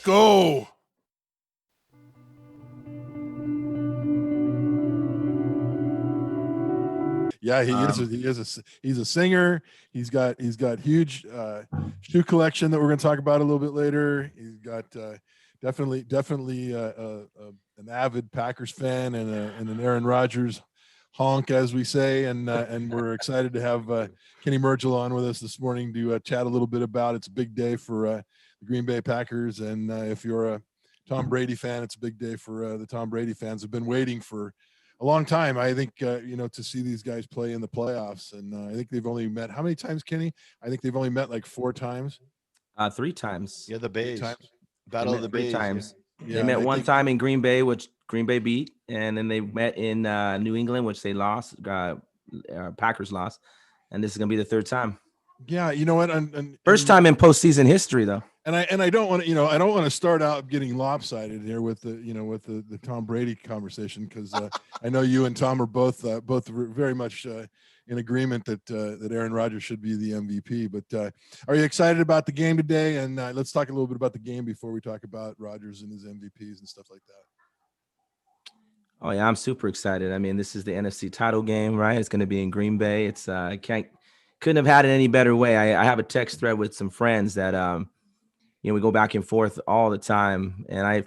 go. Yeah, he's a singer. He's got huge shoe collection that we're going to talk about a little bit later. He's got definitely an avid Packers fan and an Aaron Rodgers honk, as we say, and we're excited to have Kenny Mergel on with us this morning to chat a little bit about. It's a big day for the Green Bay Packers, and if you're a Tom Brady fan, it's a big day for the Tom Brady fans. Have been waiting for a long time, I think, to see these guys play in the playoffs. And I think they've only met, how many times, Kenny? I think they've only met like 4 times. 3 times. Yeah, the Bays. Battle of the Bays. 3 times. Yeah. They met one time in Green Bay, which Green Bay beat. And then they met in New England, which they lost. Packers lost. And this is going to be the 3rd time. Yeah, you know what? First time in postseason history, though. And I don't want to, I don't want to start out getting lopsided here with the Tom Brady conversation, because I know you and Tom are both very much in agreement that Aaron Rodgers should be the MVP. But are you excited about the game today? And let's talk a little bit about the game before we talk about Rodgers and his MVPs and stuff like that. Oh yeah, I'm super excited. I mean, this is the NFC title game, right? It's going to be in Green Bay. It's couldn't have had it any better way. I have a text thread with some friends that we go back and forth all the time. And I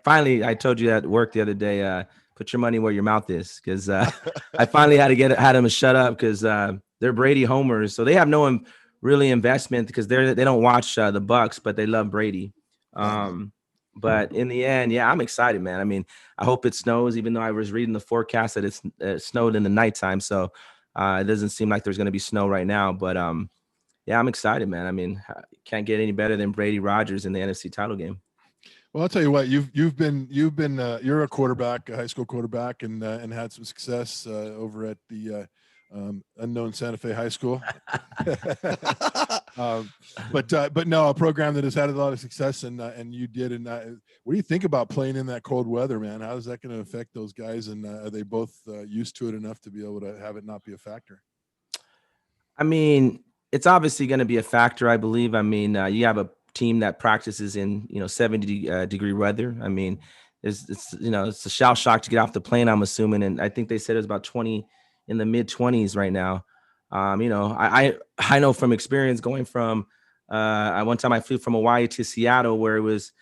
told you at work the other day, put your money where your mouth is, because I finally had them to shut up, because they're Brady homers. So they have no really investment, because they don't watch the Bucks, but they love Brady. But in the end, yeah, I'm excited, man. I mean, I hope it snows, even though I was reading the forecast that it snowed in the nighttime. So it doesn't seem like there's going to be snow right now. But yeah, I'm excited, man. I mean, can't get any better than Brady Rodgers in the NFC title game. Well, I'll tell you what, you're a quarterback, a high school quarterback, and had some success over at the unknown Santa Fe High School. But no, a program that has had a lot of success, and you did. And what do you think about playing in that cold weather, man? How is that going to affect those guys? And are they both used to it enough to be able to have it not be a factor? I mean, it's obviously going to be a factor, I believe. I mean, you have a team that practices in 70 degree weather. I mean, it's a shell shock to get off the plane, I'm assuming, and I think they said it was about 20 in the mid 20s right now. I know from experience going from one time I flew from Hawaii to Seattle, where it was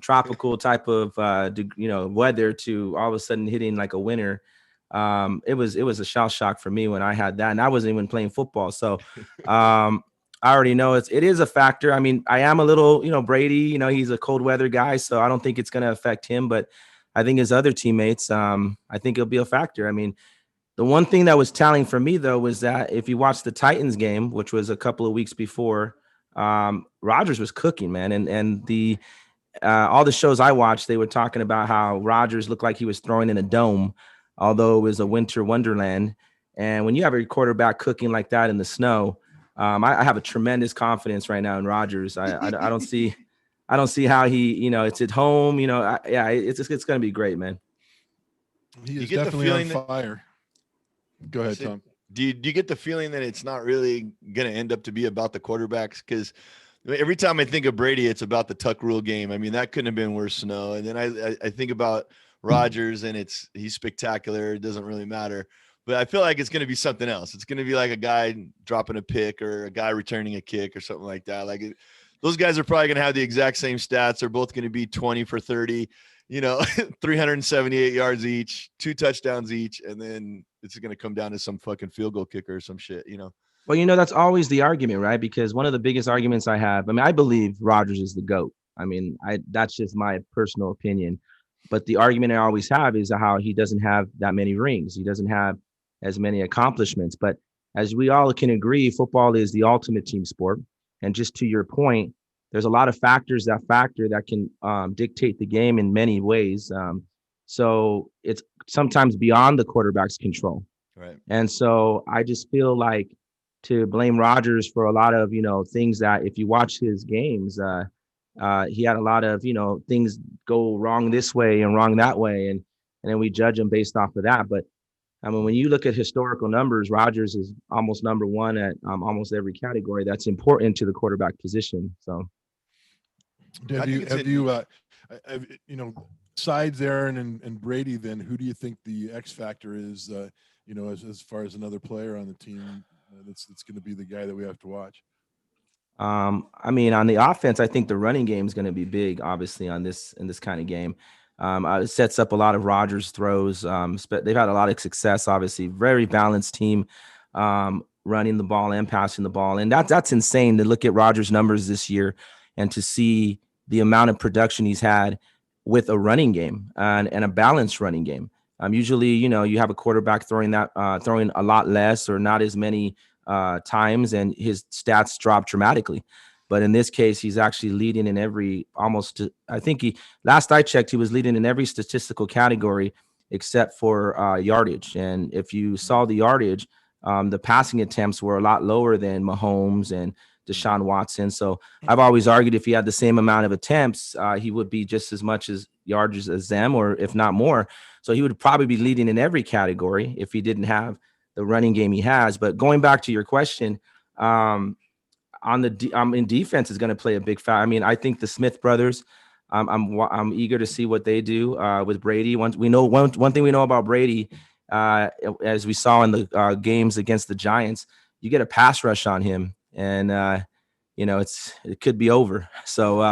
tropical type of weather, to all of a sudden hitting like a winter. It was a shell shock for me when I had that, and I wasn't even playing football. So I already know it is a factor. I mean, I am a little, Brady, he's a cold weather guy, so I don't think it's going to affect him, but I think his other teammates, I think it'll be a factor. I mean, the one thing that was telling for me, though, was that if you watch the Titans game, which was a couple of weeks before, Rodgers was cooking, man. And the all the shows I watched, they were talking about how Rodgers looked like he was throwing in a dome, although it was a winter wonderland. And when you have a quarterback cooking like that in the snow, I have a tremendous confidence right now in Rodgers. I don't see how he, it's at home, it's going to be great, man. He is definitely on fire. Go ahead, Tom. Do you get the feeling that it's not really going to end up to be about the quarterbacks? Because every time I think of Brady, it's about the tuck rule game. I mean, that couldn't have been worse snow. And then I think about Rodgers, and he's spectacular. It doesn't really matter. But I feel like it's going to be something else. It's going to be like a guy dropping a pick, or a guy returning a kick, or something like that. Those guys are probably going to have the exact same stats. They're both going to be 20 for 30, 378 yards each, 2 touchdowns each, and then it's going to come down to some fucking field goal kicker or some shit, Well, that's always the argument, right? Because one of the biggest arguments I have, I believe Rodgers is the GOAT. I mean, that's just my personal opinion. But the argument I always have is how he doesn't have that many rings. He doesn't have as many accomplishments. But as we all can agree, football is the ultimate team sport. And just to your point, there's a lot of factors that can dictate the game in many ways. So it's sometimes beyond the quarterback's control. Right. And so I just feel like to blame Rodgers for a lot of, things that if you watch his games, he had a lot of, things go wrong this way and wrong that way. And then we judge him based off of that. But I mean, when you look at historical numbers, Rodgers is almost number one at almost every category that's important to the quarterback position. So. I think it's you know, besides Aaron and Brady, then who do you think the X factor is? You know, as far as another player on the team that's going to be the guy that we have to watch. I mean, on the offense, I think the running game is going to be big, obviously, in this kind of game. It sets up a lot of Rodgers throws. They've had a lot of success, obviously, very balanced team, running the ball and passing the ball, and that's insane to look at Rodgers' numbers this year and to see the amount of production he's had with a running game and a balanced running game. Usually, you know, you have a quarterback throwing a lot less or not as many times, and his stats drop dramatically. But in this case, he's actually leading in last I checked, he was leading in every statistical category except for yardage. And if you saw the yardage, the passing attempts were a lot lower than Mahomes and Deshaun Watson. So I've always argued if he had the same amount of attempts, he would be just as much as yardage as them, or if not more. So he would probably be leading in every category if he didn't have the running game he has. But going back to your question, in defense is going to play a big factor. I mean, I think the Smith brothers, I'm eager to see what they do with Brady. One thing we know about Brady, as we saw in the games against the Giants, you get a pass rush on him, and you know, it could be over. So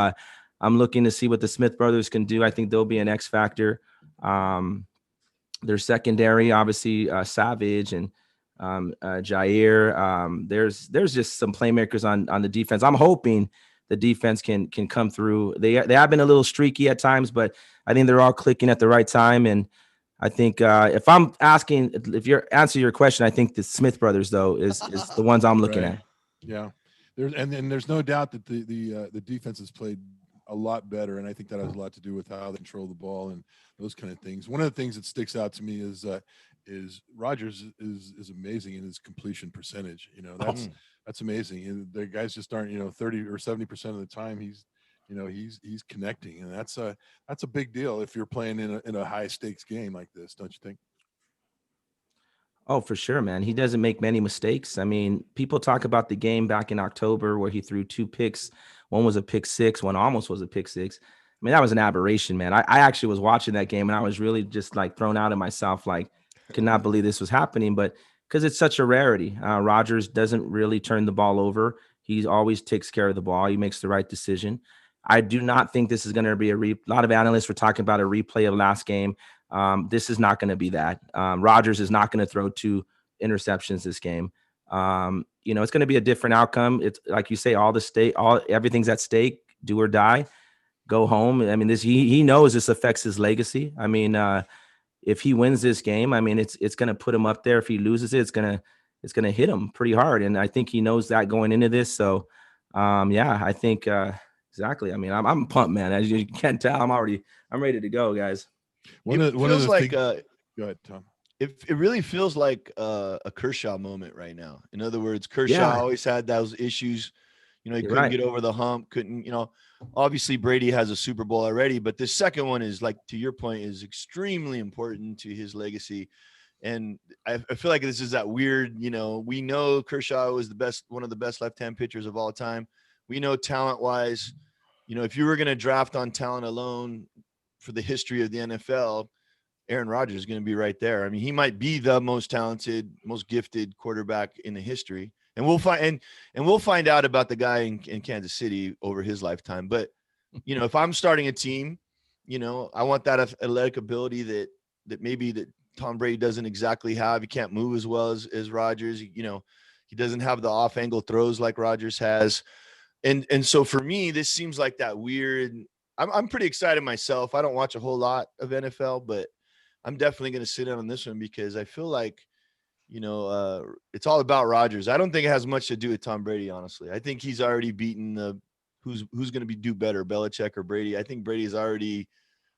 I'm looking to see what the Smith brothers can do. I think they'll be an X factor. Their secondary, obviously, Savage and Jair. There's just some playmakers on the defense. I'm hoping the defense can come through. They have been a little streaky at times, but I think they're all clicking at the right time. And I think if you're answering your question, I think the Smith brothers though is the ones I'm looking at. Yeah, there's no doubt that the defense has played a lot better, and I think that has a lot to do with how they control the ball and those kind of things. One of the things that sticks out to me is Rodgers is amazing in his completion percentage. You know, that's amazing. And the guys just aren't, you know, 30 or 70% of the time he's connecting, and that's a big deal if you're playing in a high stakes game like this, don't you think? Oh, for sure, man. He doesn't make many mistakes. I mean, people talk about the game back in October where he threw 2 picks. One was a pick six, one almost was a pick six. I mean, that was an aberration, man. I actually was watching that game and I was really just like thrown out of myself, like, could not believe this was happening. But because it's such a rarity, Rodgers doesn't really turn the ball over. He always takes care of the ball. He makes the right decision. I do not think this is going to be a lot of analysts were talking about a replay of last game. This is not going to be that. Rodgers is not going to throw 2 interceptions this game. You know, it's going to be a different outcome. It's like you say, everything's at stake, do or die, go home. I mean, he knows this affects his legacy. I mean, if he wins this game, I mean, it's going to put him up there. If he loses it, it's going to hit him pretty hard. And I think he knows that going into this. So, yeah, I think, exactly. I mean, I'm pumped, man. As you can tell, I'm ready to go, guys. One of the things, go ahead, Tom. It really feels like a Kershaw moment right now. In other words, Kershaw always had those issues. You know, he couldn't get over the hump, obviously Brady has a Super Bowl already, but this second one is, like, to your point, is extremely important to his legacy. And I feel like this is that weird, you know, we know Kershaw was one of the best left-hand pitchers of all time. We know talent-wise, you know, if you were going to draft on talent alone for the history of the NFL, Aaron Rodgers is going to be right there. I mean, he might be the most talented, most gifted quarterback in the history. And we'll find out about the guy in Kansas City over his lifetime. But, you know, if I'm starting a team, you know, I want that athletic ability that maybe that Tom Brady doesn't exactly have. He can't move as well as Rodgers. You know, he doesn't have the off-angle throws like Rodgers has. And so for me, this seems like that weird. I'm pretty excited myself. I don't watch a whole lot of NFL, but I'm definitely going to sit in on this one because I feel like, you know, it's all about Rodgers. I don't think it has much to do with Tom Brady, honestly. I think he's already beaten who's going to do better, Belichick or Brady. I think Brady's already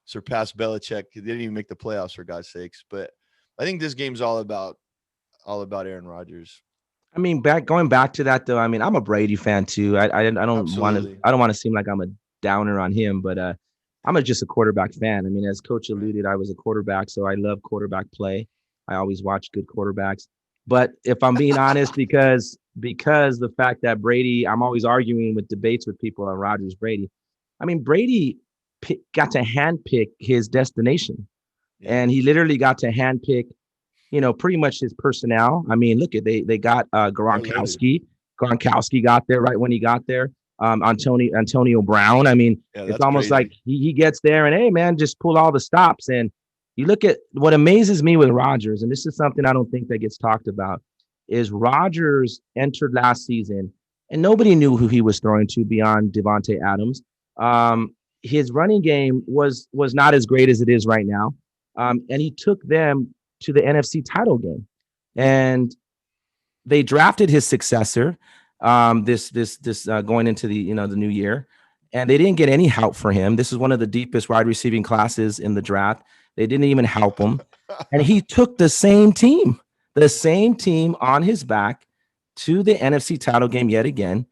surpassed Belichick. They didn't even make the playoffs, for God's sakes. But I think this game's all about Aaron Rodgers. I mean, going back to that though, I mean, I'm a Brady fan too. I don't want to seem like I'm a downer on him, but I'm just a quarterback fan. I mean, as Coach alluded, I was a quarterback, so I love quarterback play. I always watch good quarterbacks. But if I'm being honest, because the fact that Brady, I'm always arguing with debates with people on Rodgers, Brady. I mean, Brady got to handpick his destination, Yeah. and he literally got to handpick, pretty much his personnel. I mean, look at they got Gronkowski. Gronkowski got there right when he got there. Antonio Brown. I mean, Yeah, it's that's almost crazy. like he gets there and, hey man, just pull all the stops. And you look at what amazes me with Rodgers, and this is something I don't think that gets talked about, is Rodgers entered last season and nobody knew who he was throwing to beyond Devontae Adams. His running game was not as great as it is right now. And he took them to the NFC title game. And they drafted his successor this going into the the new year, and they didn't get any help for him. This is one of the deepest wide receiving classes in the draft. They didn't even help him, and he took the same team on his back to the NFC title game yet again.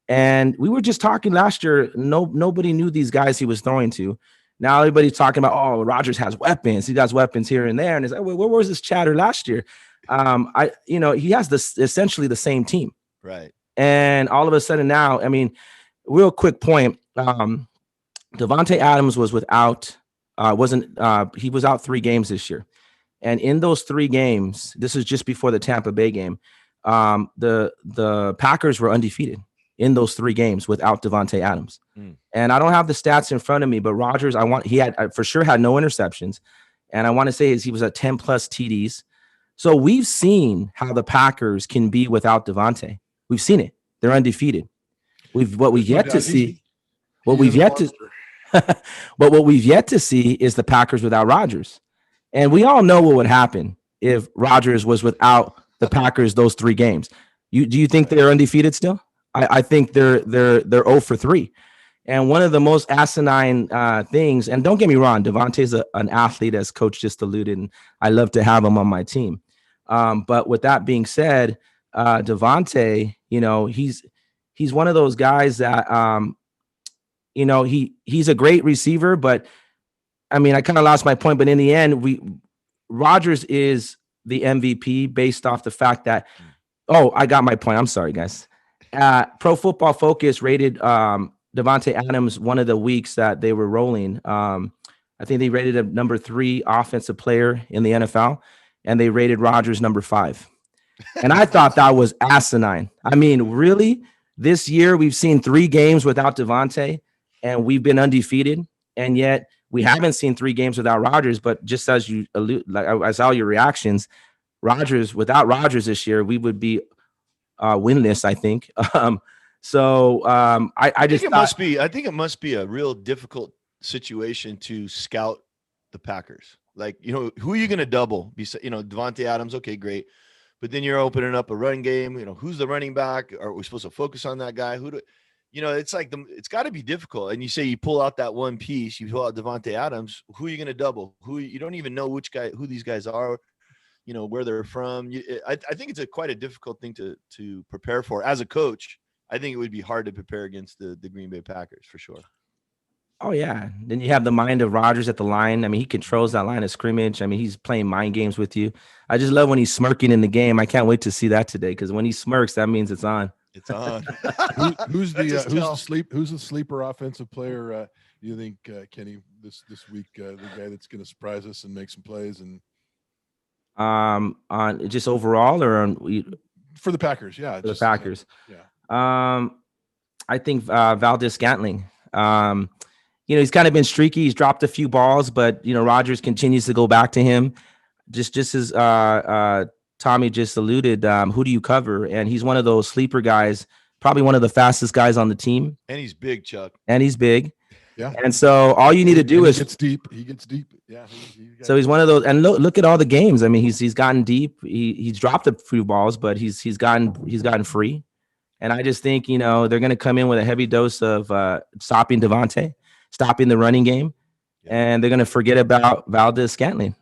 And we were just talking last year. Nobody knew these guys he was throwing to. Now everybody's talking about, oh, Rodgers has weapons. He has weapons here and there. And it's like, well, where was this chatter last year? He has this essentially the same team. Right. And all of a sudden now, I mean, real quick point. Devontae Adams was he was out 3 games this year. And in those 3 games, this is just before the Tampa Bay game, the Packers were undefeated in those 3 games without Devontae Adams. And I don't have the stats in front of me, but Rodgers, he had for sure had no interceptions. And I want to say he was at 10 plus TDs. So we've seen how the Packers can be without Devontae. We've seen it. They're undefeated. What we've yet to see is the Packers without Rodgers. And we all know what would happen if Rodgers was without the Packers those 3 games. Do you think they're undefeated still? I think they're 0 for 3. And one of the most asinine things, and don't get me wrong, Devontae's an athlete, as Coach just alluded, and I love to have him on my team. But with that being said, Devontae, he's one of those guys that, he's a great receiver, but I mean, I kind of lost my point, but in the end, Rodgers is the MVP based off the fact that, I got my point. I'm sorry, guys. Pro Football Focus rated Devontae Adams one of the weeks that they were rolling. I think they rated him number 3 offensive player in the NFL, and they rated Rodgers number 5. And I thought that was asinine. I mean, really, this year we've seen 3 games without Devontae, and we've been undefeated, and yet we haven't seen 3 games without Rodgers. But just as you allude, like I saw your reactions, without Rodgers this year, we would be winless, I think. I think it must be a real difficult situation to scout the Packers. Like, who are you going to double? Devontae Adams. Okay, great. But then you're opening up a run game. Who's the running back? Are we supposed to focus on that guy? It's like it's got to be difficult. And you say you pull out that one piece, you pull out Devontae Adams. Who are you going to double? Who you don't even know who these guys are. Where they're from. I think it's quite a difficult thing to prepare for as a coach. I think it would be hard to prepare against the Green Bay Packers for sure. Oh yeah. Then you have the mind of Rodgers at the line. I mean, he controls that line of scrimmage. I mean, he's playing mind games with you. I just love when he's smirking in the game. I can't wait to see that today, because when he smirks, that means it's on. It's on. Who's the sleeper offensive player? You think, Kenny, this week, the guy that's going to surprise us and make some plays and. On just overall or for the Packers, yeah. For the Packers. Yeah. I think Valdez-Scantling. He's kind of been streaky. He's dropped a few balls, but Rodgers continues to go back to him. Just as Tommy just alluded, who do you cover? And he's one of those sleeper guys, probably one of the fastest guys on the team. And he's big, Chuck. And he's big. Yeah. And so all you need to do is he gets deep. Yeah. So he's one of those, and look at all the games. I mean, he's gotten deep. He's dropped a few balls, but he's gotten free. And I just think, they're going to come in with a heavy dose of stopping Devontae, stopping the running game, and they're going to forget about Valdez-Scantling.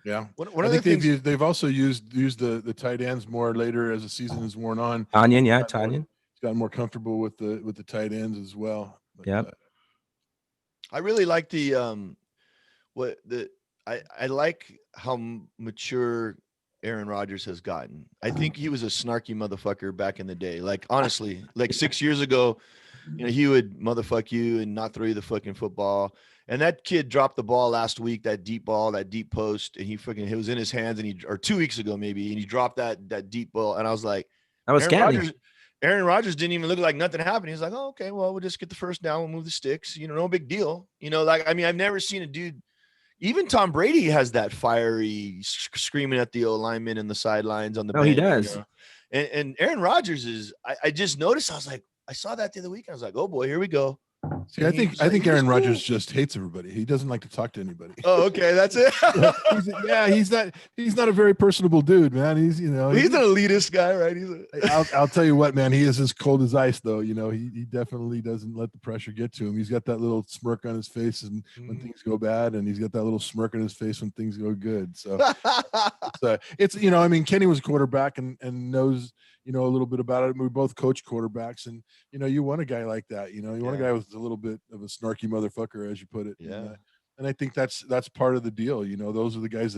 Yeah. One of the things they've also used the tight ends more later as the season has worn on. Tanyan. He's gotten more comfortable with the tight ends as well. Yep. I really like I like how mature Aaron Rodgers has gotten. I think he was a snarky motherfucker back in the day. Like, honestly, like 6 years ago, he would motherfuck you and not throw you the fucking football. And that kid dropped the ball last week, that deep ball, that deep post, and it was in his hands, or 2 weeks ago maybe, and he dropped that deep ball, and I was like, That was Scantling. Aaron Rodgers didn't even look like nothing happened. He was like, oh, okay, well, we'll just get the first down, we'll move the sticks, no big deal. I've never seen a dude. Even Tom Brady has that fiery screaming at the lineman in the sidelines on the bench. He does. And Aaron Rodgers I just noticed, I was like, I saw that the other week. I was like, oh boy, here we go. See, I think Aaron Rodgers just hates everybody. He doesn't like to talk to anybody. Oh, okay, that's it. He's not a very personable dude, man. He's he's an elitist guy, right? I'll tell you what, man. He is as cold as ice, though. He definitely doesn't let the pressure get to him. He's got that little smirk on his face when things go bad, and he's got that little smirk on his face when things go good. So it's Kenny was a quarterback and knows a little bit about it. We both coach quarterbacks, and you want a guy like that. You want a guy with a little bit of a snarky motherfucker, as you put it. Yeah. And I think that's part of the deal. Those are the guys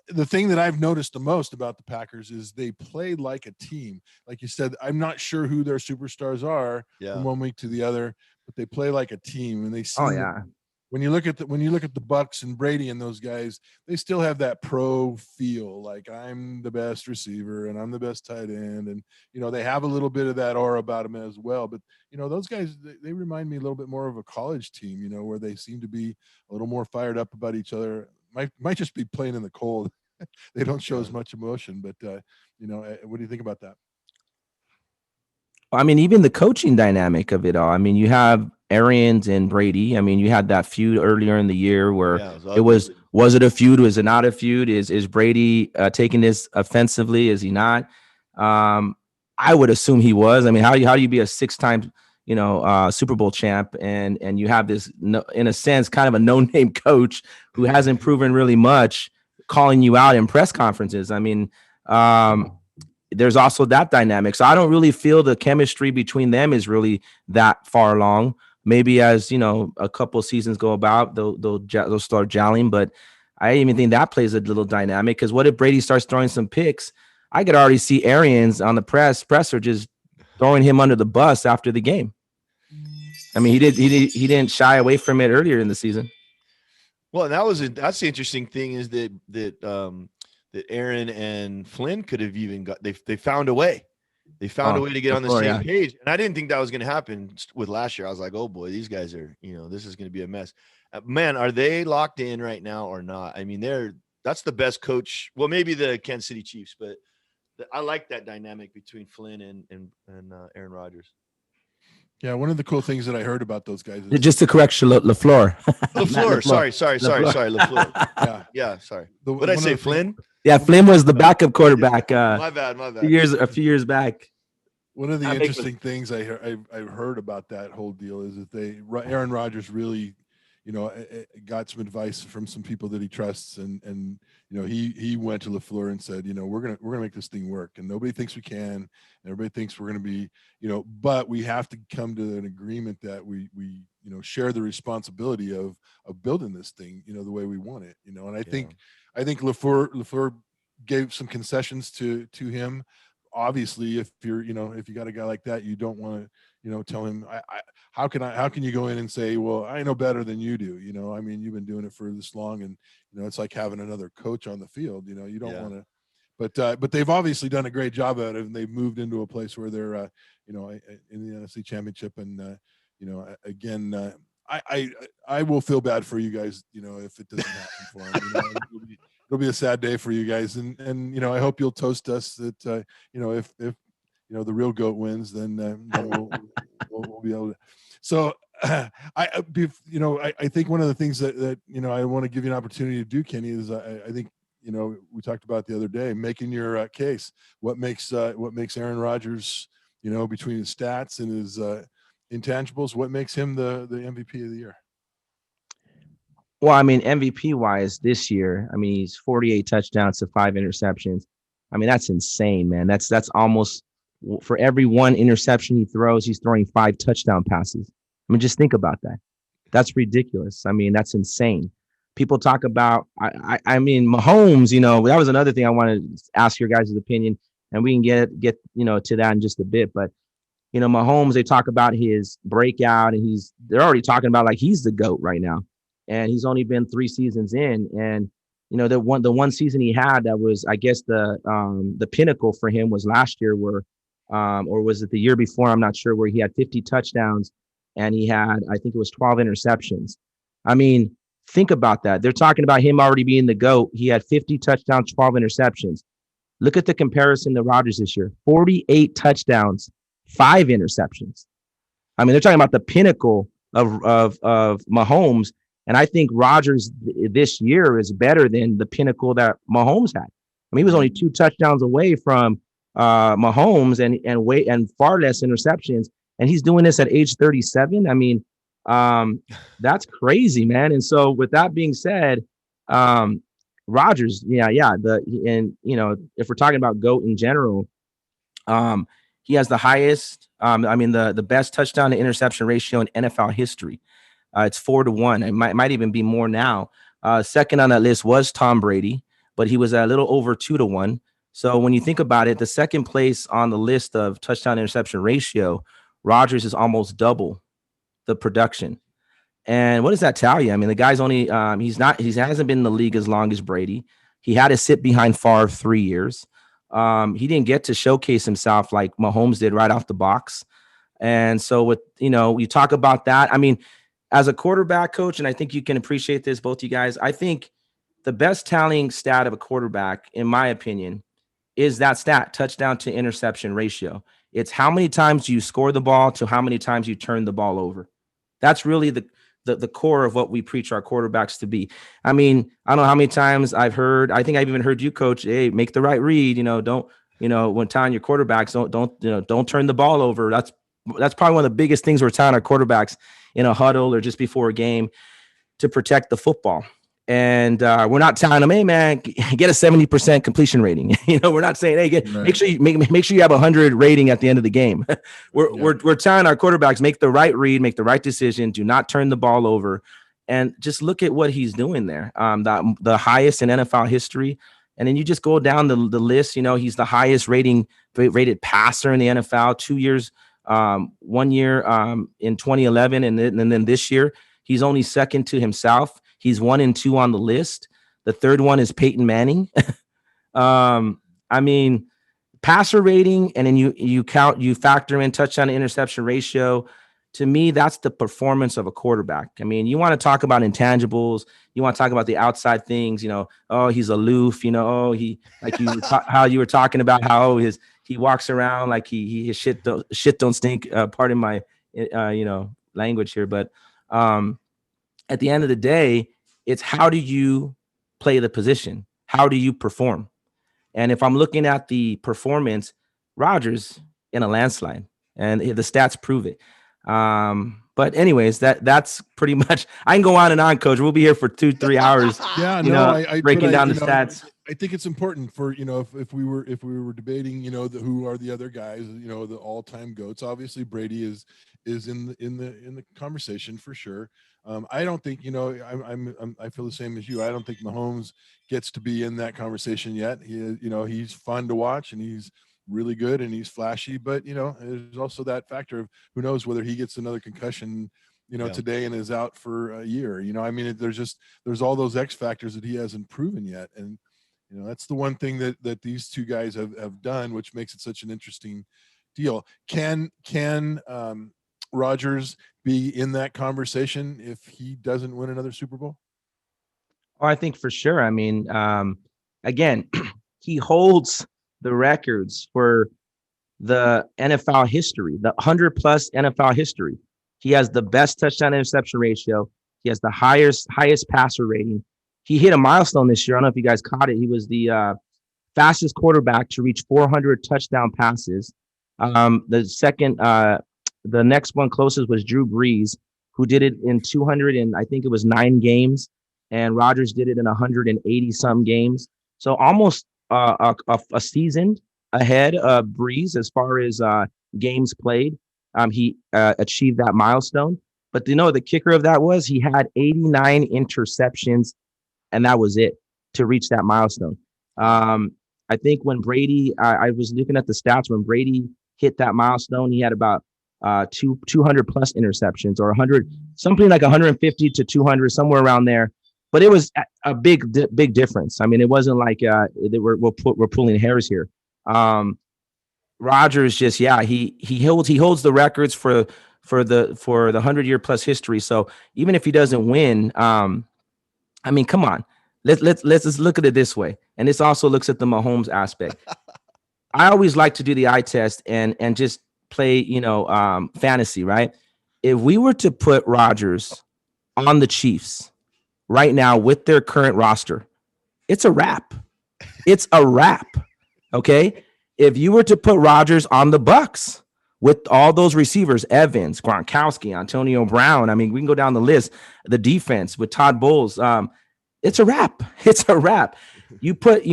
the thing that I've noticed the most about the Packers is they play like a team. Like you said, I'm not sure who their superstars are from one week to the other, but they play like a team, and they seem when you look at the Bucks and Brady and those guys, they still have that pro feel, like I'm the best receiver and I'm the best tight end, and they have a little bit of that aura about them as well. But those guys, they remind me a little bit more of a college team, where they seem to be a little more fired up about each other. Might just be playing in the cold. They don't show as much emotion, but what do you think about that? I mean, even the coaching dynamic of it all. I mean, you have Arians and Brady. I mean, you had that feud earlier in the year where was it a feud? Was it not a feud? Is Brady taking this offensively? Is he not? I would assume he was. I mean, how do you be a 6-time, Super Bowl champ and you have this, in a sense, kind of a no-name coach who hasn't proven really much, calling you out in press conferences? I mean, there's also that dynamic. So I don't really feel the chemistry between them is really that far along. Maybe as, a couple of seasons go about, they'll start gelling. But I even think that plays a little dynamic, because what if Brady starts throwing some picks? I could already see Arians on the presser just throwing him under the bus after the game. I mean, he didn't shy away from it earlier in the season. Well, that's the interesting thing is that Aaron and Flynn could have even they found a way. They found a way to get on the same page. And I didn't think that was going to happen with last year. I was like, oh boy, these guys are, this is going to be a mess. Man, are they locked in right now or not? I mean, that's the best coach. Well, maybe the Kansas City Chiefs, but I like that dynamic between Flynn and Aaron Rodgers. Yeah, one of the cool things that I heard about those guys is just to correct you, LaFleur. LaFleur. Sorry, LaFleur. Yeah, sorry. What did I say, Flynn? Yeah, Flynn was the backup quarterback. My bad. A few years back. One of the interesting things I've heard about that whole deal is that Aaron Rodgers really, got some advice from some people that he trusts, and he went to LaFleur and said, we're gonna make this thing work, and nobody thinks we can, and everybody thinks we're gonna be, but we have to come to an agreement that we share the responsibility of building this thing, the way we want it, and I think LaFleur gave some concessions to him. Obviously, if you got a guy like that, you don't want to, tell him, how can you go in and say, well, I know better than you do? I mean, you've been doing it for this long, and, it's like having another coach on the field, you don't want to, but they've obviously done a great job at it, and they've moved into a place where they're, in the NFC Championship. And, again, I will feel bad for you guys, if it doesn't happen for them. It'll be a sad day for you guys, and I hope you'll toast us that if the real GOAT wins, then we'll be able to. So I think one of the things that I want to give you an opportunity to do, Kenny, is I think we talked about the other day, making your case. What makes Aaron Rodgers, between his stats and his intangibles, what makes him the MVP of the year? Well, I mean, MVP wise this year, I mean, he's 48 touchdowns to 5 interceptions. I mean, that's insane, man. That's almost, for every 1 interception he throws, he's throwing 5 touchdown passes. I mean, just think about that. That's ridiculous. I mean, that's insane. People talk about, I mean, Mahomes, that was another thing I wanted to ask your guys' opinion, and we can get to that in just a bit. But You know, Mahomes, they talk about his breakout, and they're already talking about like he's the GOAT right now. And he's only been 3 seasons in. And, you know, the one season he had that was, I guess, the pinnacle for him was last year where, or was it the year before? I'm not sure, where he had 50 touchdowns and he had, I think it was 12 interceptions. I mean, think about that. They're talking about him already being the GOAT. He had 50 touchdowns, 12 interceptions. Look at the comparison to Rodgers this year: 48 touchdowns, 5 interceptions. I mean, they're talking about the pinnacle of Mahomes, and I think Rodgers this year is better than the pinnacle that Mahomes had. I mean, he was only 2 touchdowns away from Mahomes, and far less interceptions, and he's doing this at age 37. I mean, that's crazy, man. And so, with that being said, Rodgers, and you know, if we're talking about GOAT in general, he has the highest, the best touchdown to interception ratio in NFL history. It's 4-1. It might even be more now. Second on that list was Tom Brady, but he was a little over 2-1. So when you think about it, the second place on the list of touchdown interception ratio, Rodgers is almost double the production. And what does that tell you? I mean, the guy's only he hasn't been in the league as long as Brady. He had to sit behind Favre 3 years. He didn't get to showcase himself like Mahomes did right off the box. And so with, you know, you talk about that. I mean, as a quarterback coach, and I think you can appreciate this, both you guys, I think the best tallying stat of a quarterback, in my opinion, is that stat, touchdown to interception ratio. It's how many times you score the ball to how many times you turn the ball over. That's really the core of what we preach our quarterbacks to be. I mean, I don't know how many times I think I've even heard you, coach, hey, make the right read, don't, when telling your quarterbacks, don't turn the ball over. That's probably one of the biggest things we're telling our quarterbacks in a huddle or just before a game, to protect the football. And we're not telling them, hey man, get a 70% completion rating. We're not saying, hey, make sure you have 100 rating at the end of the game. We're telling our quarterbacks, make the right read, make the right decision, do not turn the ball over, and just look at what he's doing there. The highest in NFL history. And then you just go down the list. He's the highest rated passer in the NFL. 2 years, 1 year in 2011, and then this year he's only second to himself. He's 1 and 2 on the list. The third one is Peyton Manning. I mean, passer rating, and then you factor in touchdown to interception ratio. To me, that's the performance of a quarterback. I mean, you want to talk about intangibles. You want to talk about the outside things. Oh, he's aloof. How you were talking about how he walks around like his shit don't stink. Pardon my language here, but at the end of the day, it's how do you play the position? How do you perform? And if I'm looking at the performance, Rodgers in a landslide, and the stats prove it. But anyways, that's pretty much. I can go on and on, Coach. We'll be here for 2-3 hours. Breaking down the stats. I think it's important for if we were debating who are the other guys, the all-time GOATs. Obviously, Brady is in the conversation for sure. I don't think I feel the same as you. I don't think Mahomes gets to be in that conversation yet. He's fun to watch and he's really good and he's flashy, but there's also that factor of who knows whether he gets another concussion today and is out for a year. There's all those X factors that he hasn't proven yet, and that's the one thing that these two guys have done, which makes it such an interesting deal. Can Rodgers be in that conversation if he doesn't win another Super Bowl? Oh, I think for sure. I mean, again, he holds the records for the NFL history, the 100+ NFL history. He has the best touchdown interception ratio. He has the highest passer rating. He hit a milestone this year. I don't know if you guys caught it. He was the fastest quarterback to reach 400 touchdown passes. The next one closest was Drew Brees, who did it in 200 and I think it was 9 games, and Rodgers did it in 180 some games. So almost a season ahead of Brees as far as games played. He achieved that milestone. But the kicker of that was he had 89 interceptions, and that was it to reach that milestone. I think when Brady, I was looking at the stats when Brady hit that milestone. He had about 200 plus interceptions, or 100, something like 150 to 200, somewhere around there. But it was a big difference. I mean, it wasn't like we're pulling hairs here. Rodgers just, he holds the records for the 100-year plus history. So even if he doesn't win, I mean, come on, let's just look at it this way. And this also looks at the Mahomes aspect. I always like to do the eye test and just play, fantasy, right? If we were to put Rodgers on the Chiefs right now with their current roster, it's a wrap. It's a wrap. Okay. If you were to put Rodgers on the Bucks with all those receivers, Evans, Gronkowski, Antonio Brown, I mean, we can go down the list, the defense with Todd Bowles, it's a wrap. It's a wrap. You put,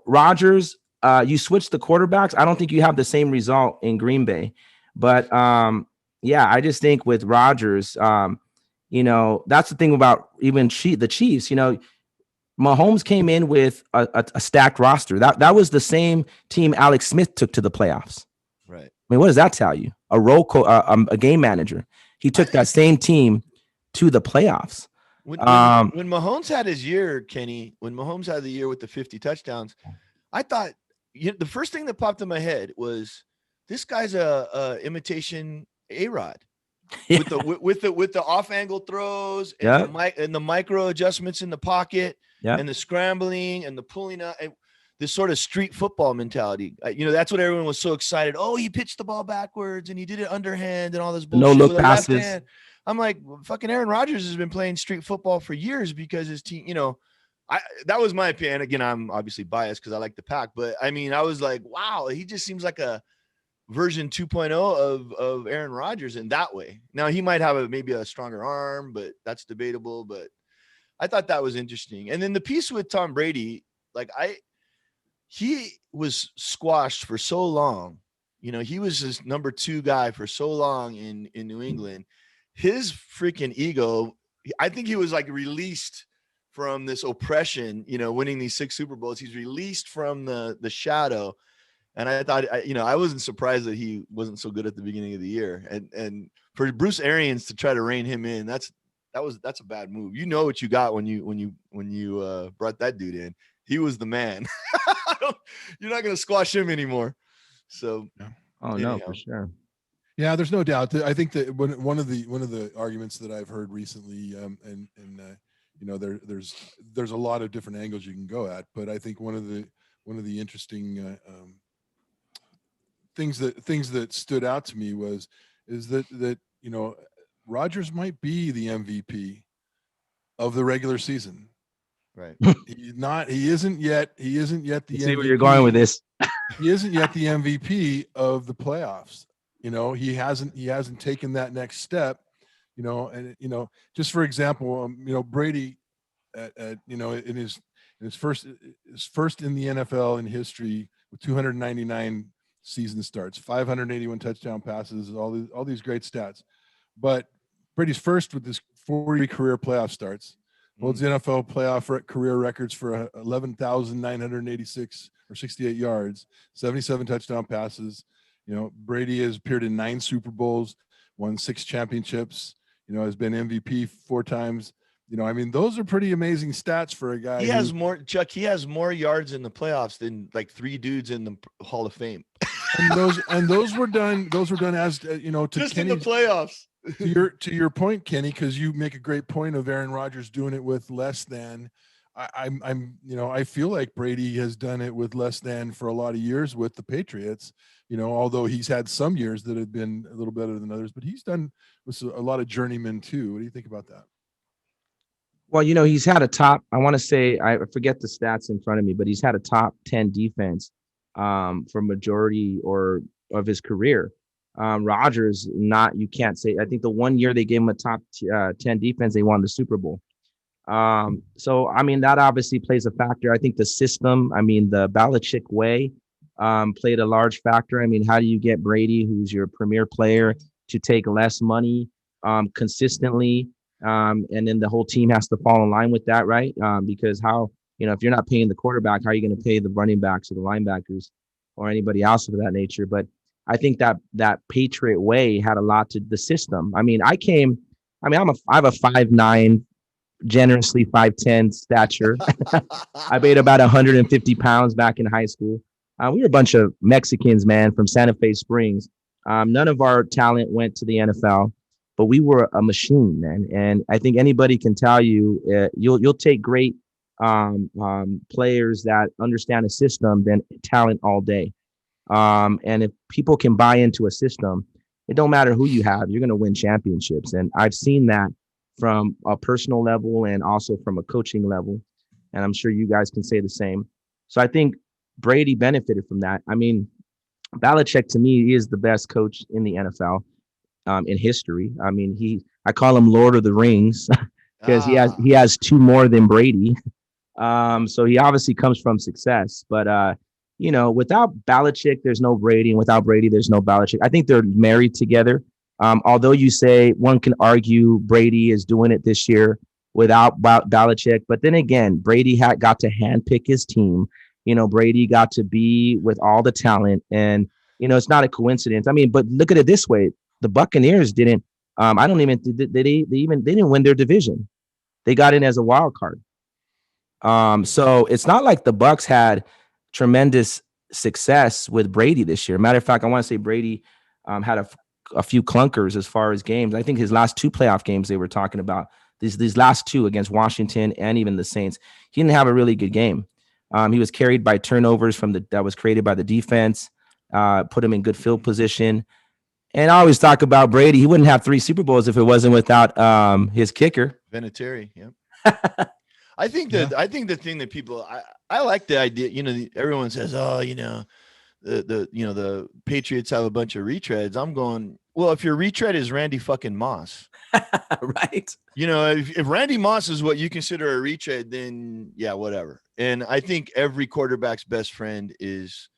Rodgers, you switch the quarterbacks. I don't think you have the same result in Green Bay, but I just think with Rodgers, that's the thing about even the Chiefs. Mahomes came in with a stacked roster. That was the same team Alex Smith took to the playoffs. Right. I mean, what does that tell you? A game manager. He took that same team to the playoffs. When Mahomes had his year, Kenny, when Mahomes had the year with the 50 touchdowns, I thought the first thing that popped in my head was this guy's a imitation A-Rod. Yeah. with the off angle throws and the micro adjustments in the pocket and the scrambling and the pulling up and this sort of street football mentality. That's what everyone was so excited. Oh, he pitched the ball backwards and he did it underhand and all this bullshit. No look passes. I'm like, fucking Aaron Rodgers has been playing street football for years because his team, that was my opinion. Again, I'm obviously biased because I like the Pack, but I mean, I was like, wow, he just seems like a version 2.0 of Aaron Rodgers in that way. Now he might have maybe a stronger arm, but that's debatable. But I thought that was interesting. And then the piece with Tom Brady, he was squashed for so long. He was his number 2 guy for so long in New England. His freaking ego, I think he was released from this oppression, winning these 6 Super Bowls. He's released from the shadow. And I thought, I wasn't surprised that he wasn't so good at the beginning of the year. And for Bruce Arians to try to rein him in, that's a bad move. You know what you got when you brought that dude in. He was the man. You're not going to squash him anymore. So, no, for sure. Yeah, there's no doubt. I think that one of the arguments that I've heard recently, there's a lot of different angles you can go at, but I think one of the interesting things that stood out to me is that Rodgers might be the MVP of the regular season. Right. He isn't yet the MVP. See where you're going with this. He isn't yet the MVP of the playoffs. He hasn't taken that next step, and just for example, Brady in his first in the NFL in history with 299 season starts, 581 touchdown passes, all these great stats. But Brady's first with his 40 career playoff starts, holds the NFL playoff career records for 11,986 or 68 yards, 77 touchdown passes. Brady has appeared in 9 Super Bowls, won 6 championships, has been MVP 4 times. Those are pretty amazing stats for a guy. He has more yards in the playoffs than 3 dudes in the Hall of Fame. and those were done as to just Kenny's, in the playoffs. to your point, Kenny, because you make a great point of Aaron Rodgers doing it with less than. I feel like Brady has done it with less than for a lot of years with the Patriots, although he's had some years that have been a little better than others, but he's done with a lot of journeymen too. What do you think about that? Well, he's had a top, I want to say, I forget the stats in front of me, but he's had a top 10 defense for majority of his career. Rodgers, you can't say. I think the one year they gave him a top 10 defense, they won the Super Bowl. So, that obviously plays a factor. I think the system, the Belichick way played a large factor. How do you get Brady, who's your premier player, to take less money consistently? And then the whole team has to fall in line with that, right? Because if you're not paying the quarterback, how are you going to pay the running backs or the linebackers or anybody else of that nature? But I think that Patriot way had a lot to the system. I mean, I have a 5'9", generously 5'10" stature. I weighed about 150 pounds back in high school. We were a bunch of Mexicans, man, from Santa Fe Springs. None of our talent went to the NFL, but we were a machine, man. And I think anybody can tell you, you'll take great players that understand a system than talent all day. And if people can buy into a system, it don't matter who you have, you're going to win championships. And I've seen that from a personal level and also from a coaching level. And I'm sure you guys can say the same. So I think Brady benefited from that. I mean, Belichick to me is the best coach in the NFL in history. I mean, I call him Lord of the Rings because he has two more than Brady. So he obviously comes from success, but without Belichick, there's no Brady, and without Brady, there's no Belichick. I think they're married together. Although you say one can argue Brady is doing it this year without Belichick, but then again, Brady got to handpick his team. Brady got to be with all the talent, and it's not a coincidence. I mean, but look at it this way: the Buccaneers didn't. I don't even. They didn't win their division. They got in as a wild card. So it's not like the Bucs had tremendous success with Brady this year. Matter of fact, I want to say Brady had a few clunkers as far as games. I think his last two playoff games they were talking about, these last two against Washington and even the Saints, he didn't have a really good game. He was carried by turnovers that was created by the defense, put him in good field position. And I always talk about Brady. He wouldn't have 3 Super Bowls if it wasn't without his kicker. Vinatieri, yeah. I think the thing that people I like the idea, everyone says, oh, the Patriots have a bunch of retreads. I'm going, well, if your retread is Randy fucking Moss, right? If Randy Moss is what you consider a retread, then yeah, whatever. And I think every quarterback's best friend is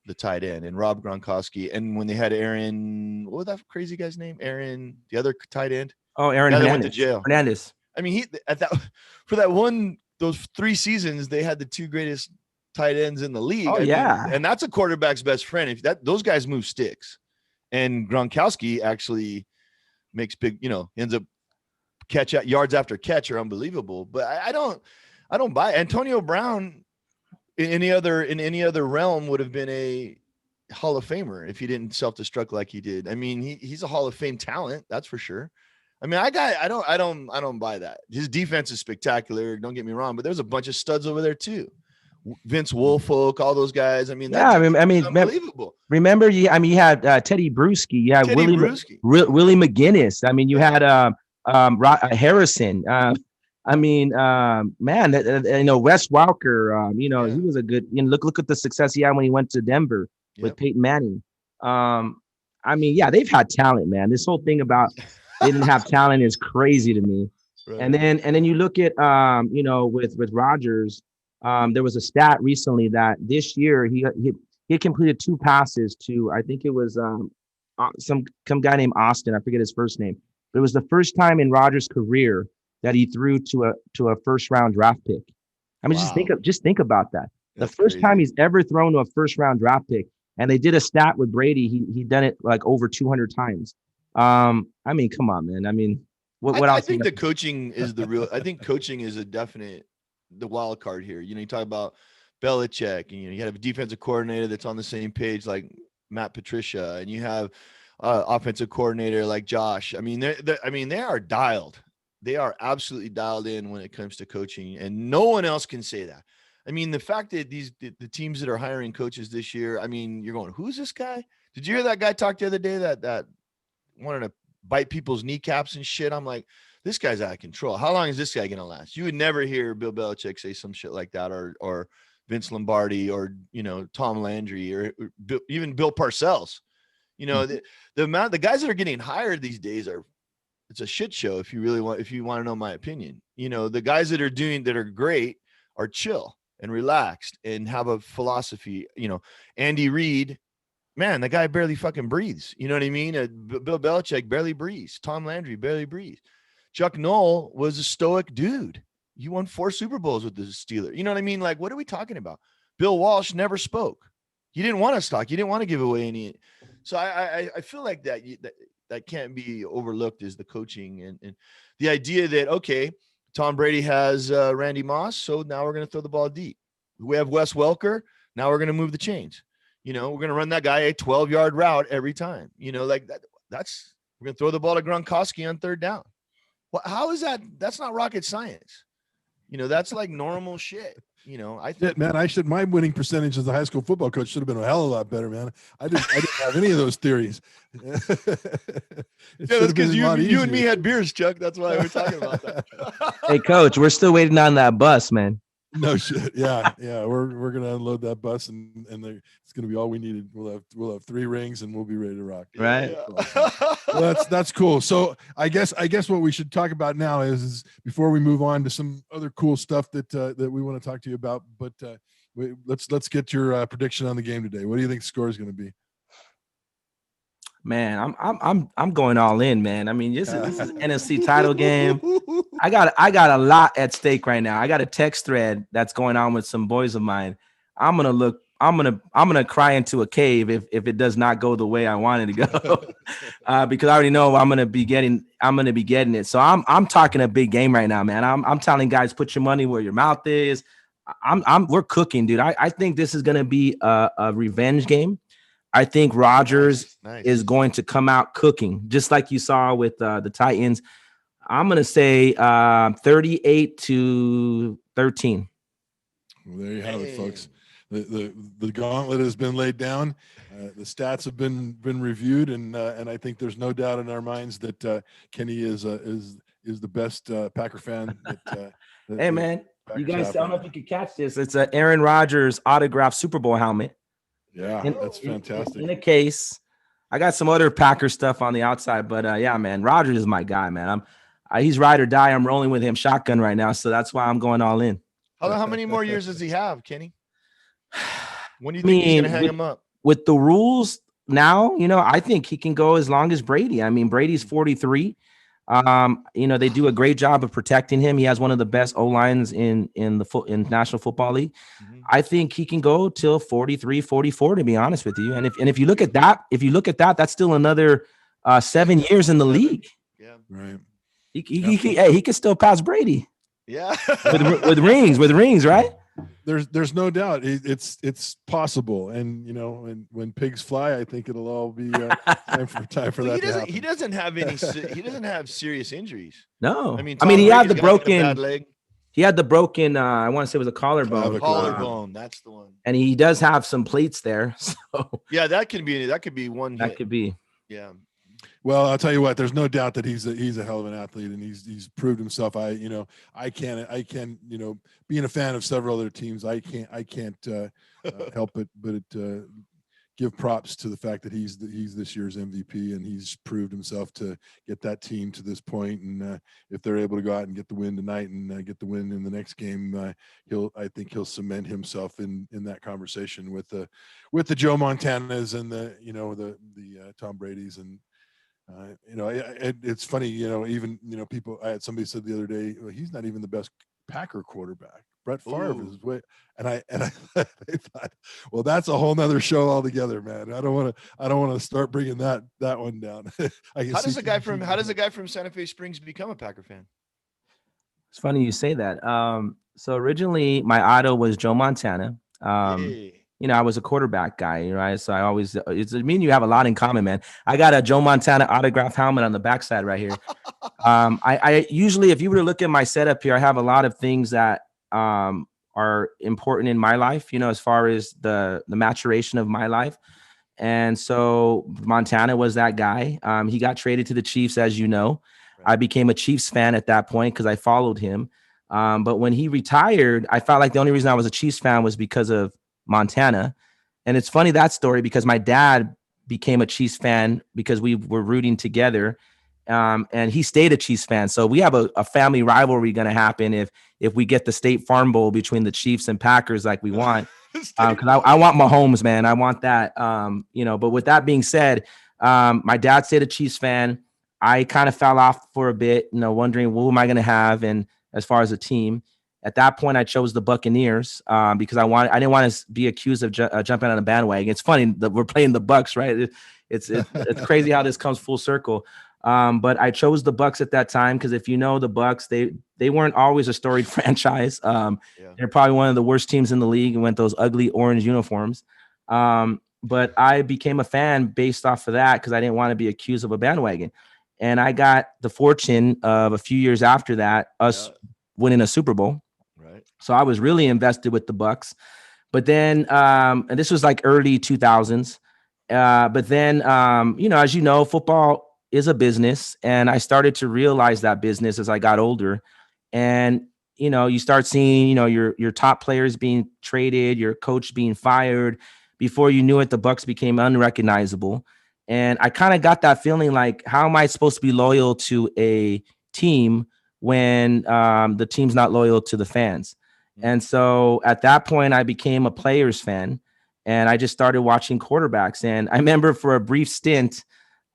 the tight end, and Rob Gronkowski. And when they had Aaron, what was that crazy guy's name? Aaron, the other tight end. Oh, Aaron Hernandez. Went to jail. Hernandez. I mean, those 3 seasons, they had the 2 greatest tight ends in the league. Oh, I yeah. mean, and that's a quarterback's best friend. If those guys move sticks, and Gronkowski actually makes big, ends up yards after catch are unbelievable. But I don't buy it. Antonio Brown in any other realm would have been a Hall of Famer if he didn't self-destruct like he did. I mean, he's a Hall of Fame talent, that's for sure. I mean, I don't buy that. His defense is spectacular. Don't get me wrong, but there's a bunch of studs over there too. Vince Wilfork, all those guys. I mean, unbelievable. Remember, you had Teddy Bruschi. You had Willie McGinnis. I mean, you had Harrison. Wes Welker. He was a good. Look at the success he had when he went to Denver with Peyton Manning. They've had talent, man. This whole thing about they didn't have talent is crazy to me. Right. And then you look at with Rodgers, there was a stat recently that this year he completed 2 passes to, I think it was some guy named Austin. I forget his first name, but it was the first time in Rodgers' career that he threw to a first round draft pick. I mean, wow. just think about that. That's the first crazy time he's ever thrown to a first round draft pick. And they did a stat with Brady. He done it like over 200 times. I mean, come on, man. I mean, what else? I think the coaching is I think coaching is the wild card here. You talk about Belichick, and you have a defensive coordinator that's on the same page like Matt Patricia, and you have offensive coordinator like Josh. I mean, they are dialed. They are absolutely dialed in when it comes to coaching, and no one else can say that. I mean, the fact that the teams that are hiring coaches this year, I mean, you're going, who's this guy? Did you hear that guy talk the other day that wanted to bite people's kneecaps and shit? I'm like, this guy's out of control. How long is this guy going to last? You would never hear Bill Belichick say some shit like that, or Vince Lombardi, or, Tom Landry, or even Bill Parcells. The guys that are getting hired these days it's a shit show. If you want to know my opinion, the guys that are great are chill and relaxed and have a philosophy. Andy Reid, man, the guy barely fucking breathes. You know what I mean? Bill Belichick barely breathes. Tom Landry barely breathes. Chuck Noll was a stoic dude. He won 4 Super Bowls with the Steelers. You know what I mean? Like, what are we talking about? Bill Walsh never spoke. He didn't want to talk. He didn't want to give away any. So I feel like that can't be overlooked is the coaching and the idea that, okay, Tom Brady has Randy Moss, so now we're going to throw the ball deep. We have Wes Welker. Now we're going to move the chains. We're going to run that guy a 12-yard route every time. Like that. We're going to throw the ball to Gronkowski on third down. Well, how is that? That's not rocket science. That's like normal shit. I think, man, my winning percentage as a high school football coach should have been a hell of a lot better, man. I didn't have any of those theories. Yeah, that's because you and me had beers, Chuck. That's why we're talking about that. Hey, coach, we're still waiting on that bus, man. No shit. Yeah. We're gonna unload that bus, and it's gonna be all we needed. We'll have 3 rings, and we'll be ready to rock. Right. Yeah. Well, that's cool. So I guess what we should talk about now is before we move on to some other cool stuff that we want to talk to you about. But let's get your prediction on the game today. What do you think the score is going to be? Man, I'm going all in, man. I mean, this is NFC title game. I got a lot at stake right now. I got a text thread that's going on with some boys of mine. I'm gonna cry into a cave if it does not go the way I want it to go, because I already know I'm gonna be getting it. So I'm talking a big game right now, man. I'm telling guys, put your money where your mouth is. We're cooking, dude. I think this is gonna be a revenge game. I think Rodgers is going to come out cooking, just like you saw with the Titans. I'm gonna say 38-13. Well, there you have it, folks. The gauntlet has been laid down. The stats have been reviewed, and I think there's no doubt in our minds that Kenny is the best Packer fan. Hey, man, you guys, I don't know if you could catch this. It's a Aaron Rodgers autographed Super Bowl helmet. Yeah, that's fantastic. In a case. I got some other Packer stuff on the outside, but yeah, man, Rodgers is my guy, man. He's ride or die. I'm rolling with him shotgun right now, so that's why I'm going all in. How many more years does he have, Kenny? When do you think he's going to hang him up? With the rules now, I think he can go as long as Brady. I mean, Brady's 43. They do a great job of protecting him. He has one of the best O-lines in National Football League. Mm-hmm. I think he can go till 43, 44, to be honest with you. And if you look at that, that's still another 7 years in the league. Yeah. Right. He can still pass Brady. Yeah. with rings, right? There's no doubt it's possible, and when pigs fly, I think it'll all be time for that to happen. He doesn't have serious injuries. No, I mean he had the broken bad leg. He had the broken. I want to say it was a collarbone. Collarbone, that's the one. And he does have some plates there. So yeah, that could be one. That could be. Yeah. Well, I'll tell you what. There's no doubt that he's a hell of an athlete, and he's proved himself. I can't. Being a fan of several other teams, I can't help but give props to the fact that he's this year's MVP, and he's proved himself to get that team to this point. And if they're able to go out and get the win tonight and get the win in the next game, I think he'll cement himself in that conversation with the Joe Montanas and the Tom Brady's. And it's funny, even people. I had somebody said the other day, well, he's not even the best Packer quarterback. Brett Favre is way, and I thought, well, that's a whole nother show altogether, man. I don't want to start bringing that one down. How does a guy from Santa Fe Springs become a Packer fan? It's funny you say that. So originally my idol was Joe Montana. I was a quarterback guy, right? So you have a lot in common, man. I got a Joe Montana autograph helmet on the backside right here. I usually, if you were to look at my setup here, I have a lot of things that are important in my life, as far as the maturation of my life. And so Montana was that guy. He got traded to the Chiefs, as you know. Right. I became a Chiefs fan at that point because I followed him. But when he retired, I felt like the only reason I was a Chiefs fan was because of Montana. And it's funny, that story, because my dad became a Chiefs fan because we were rooting together. And he stayed a Chiefs fan. So we have a family rivalry going to happen if we get the State Farm Bowl between the Chiefs and Packers like we want. Because I want Mahomes, man. I want that. But with that being said, my dad stayed a Chiefs fan. I kind of fell off for a bit, wondering who am I going to have, and as far as a team. At that point, I chose the Buccaneers because I didn't want to be accused of jumping on a bandwagon. It's funny that we're playing the Bucs, right? It's crazy how this comes full circle. But I chose the Bucks at that time because if you know the Bucks, they weren't always a storied franchise. They're probably one of the worst teams in the league and went those ugly orange uniforms. But I became a fan based off of that because I didn't want to be accused of a bandwagon. And I got the fortune of a few years after that, us winning a Super Bowl. Right. So I was really invested with the Bucks. But then, and this was like early 2000s. But then, you know, as you know, football is a business. And I started to realize that business as I got older. And, you know, you start seeing, you know, your top players being traded, your coach being fired. Before you knew it, the Bucks became unrecognizable. And I kind of got that feeling like, how am I supposed to be loyal to a team when the team's not loyal to the fans? And so at that point, I became a Players fan, and I just started watching quarterbacks. And I remember for a brief stint,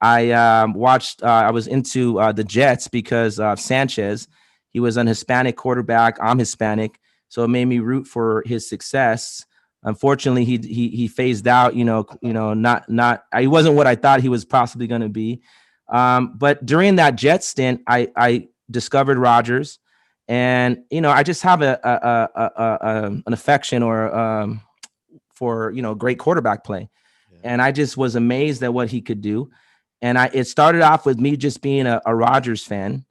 I watched. I was into the Jets because Sanchez. He was an Hispanic quarterback. I'm Hispanic, so it made me root for his success. Unfortunately, he phased out. You know, not. He wasn't what I thought he was possibly going to be. But during that Jets stint, I discovered RODGERS. And, you know, I just have an affection or for, you know, great quarterback play. Yeah. And I just was amazed at what he could do. And it started off with me just being a RODGERS fan.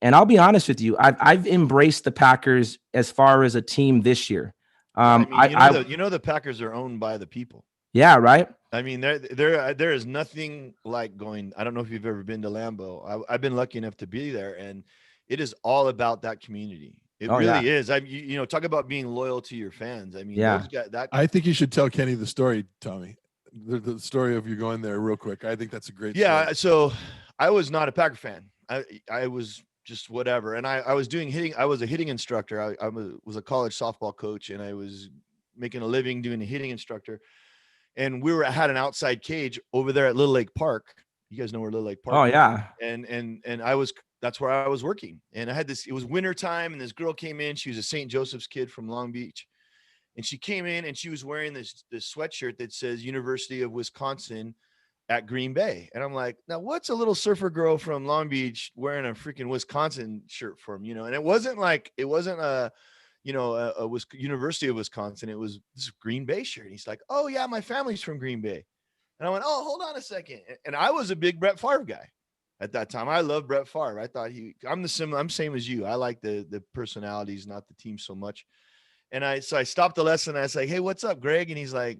And I'll be honest with you, I've embraced the Packers as far as a team this year. You know, the Packers are owned by the people. Yeah, right. I mean, there is nothing like going. I don't know if you've ever been to Lambeau. I've been lucky enough to be there, and it is all about that community. It really is. You know, talk about being loyal to your fans. I mean, I think you should tell Kenny the story, Tommy, the story of you going there real quick. I think that's a great story. So I was not a Packer fan. I was just whatever. And I was doing hitting. I was a hitting instructor. I was a college softball coach, and I was making a living doing a hitting instructor. And had an outside cage over there at Little Lake Park. You guys know where Little Lake Park is. Yeah. And that's where I was working. And I had it was winter time, and this girl came in. She was a St. Joseph's kid from Long Beach. And she came in and she was wearing this sweatshirt that says University of Wisconsin at Green Bay. And I'm like, now what's a little surfer girl from Long Beach wearing a freaking Wisconsin shirt for him, you know? And it wasn't a University of Wisconsin. It was this Green Bay shirt. He's like, oh yeah, my family's from Green Bay. And I went, oh, hold on a second. And I was a big Brett Favre guy at that time. I love Brett Favre. I thought I'm same as you. I like the personalities, not the team so much. And I stopped the lesson. I was like, hey, what's up, Greg? And he's like,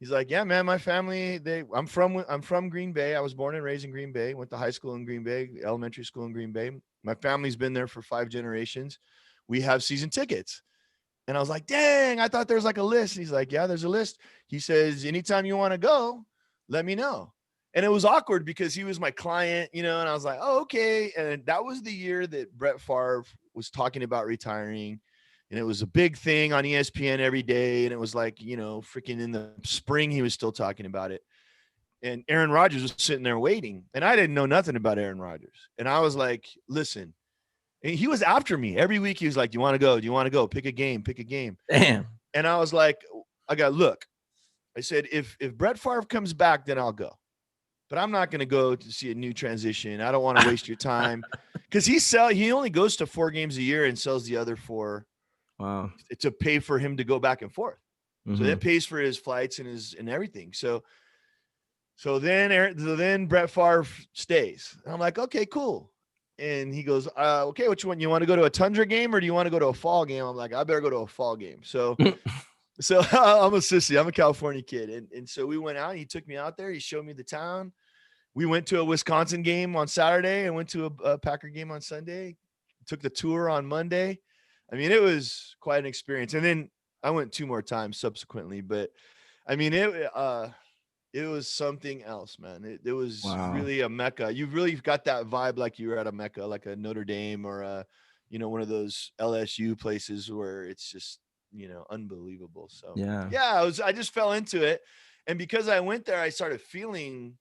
yeah, man, my family, I'm from Green Bay. I was born and raised in Green Bay, went to high school in Green Bay, elementary school in Green Bay. My family's been there for 5 generations. We have season tickets. And I was like, dang, I thought there was like a list. And he's like, yeah, there's a list. He says, anytime you want to go, let me know. And it was awkward because he was my client, you know, and I was like, oh, okay. And that was the year that Brett Favre was talking about retiring. And it was a big thing on ESPN every day. And it was like, you know, freaking in the spring, he was still talking about it. And Aaron Rodgers was sitting there waiting. And I didn't know nothing about Aaron Rodgers. And I was like, listen. And he was after me every week. He was like, do you want to go? Do you want to go? Pick a game. Damn. And I was like, look, I said, if Brett Favre comes back, then I'll go. But I'm not going to go to see a new transition. I don't want to waste your time. Because he only goes to 4 games a year and sells the other 4. Wow. To pay for him to go back and forth. Mm-hmm. So that pays for his flights and everything. So then Brett Favre stays. And I'm like, okay, cool. And he goes, okay, which one? You want to go to a Tundra game or do you want to go to a fall game? I'm like, I better go to a fall game. So I'm a sissy. I'm a California kid. And so we went out. He took me out there. He showed me the town. We went to a Wisconsin game on Saturday and went to a Packer game on Sunday. Took the tour on Monday. I mean, it was quite an experience. And then I went 2 more times subsequently. But, I mean, it was something else, man. It was really a Mecca. You really got that vibe like you were at a Mecca, like a Notre Dame or one of those LSU places where it's just, you know, unbelievable. So I just fell into it. And because I went there, I started feeling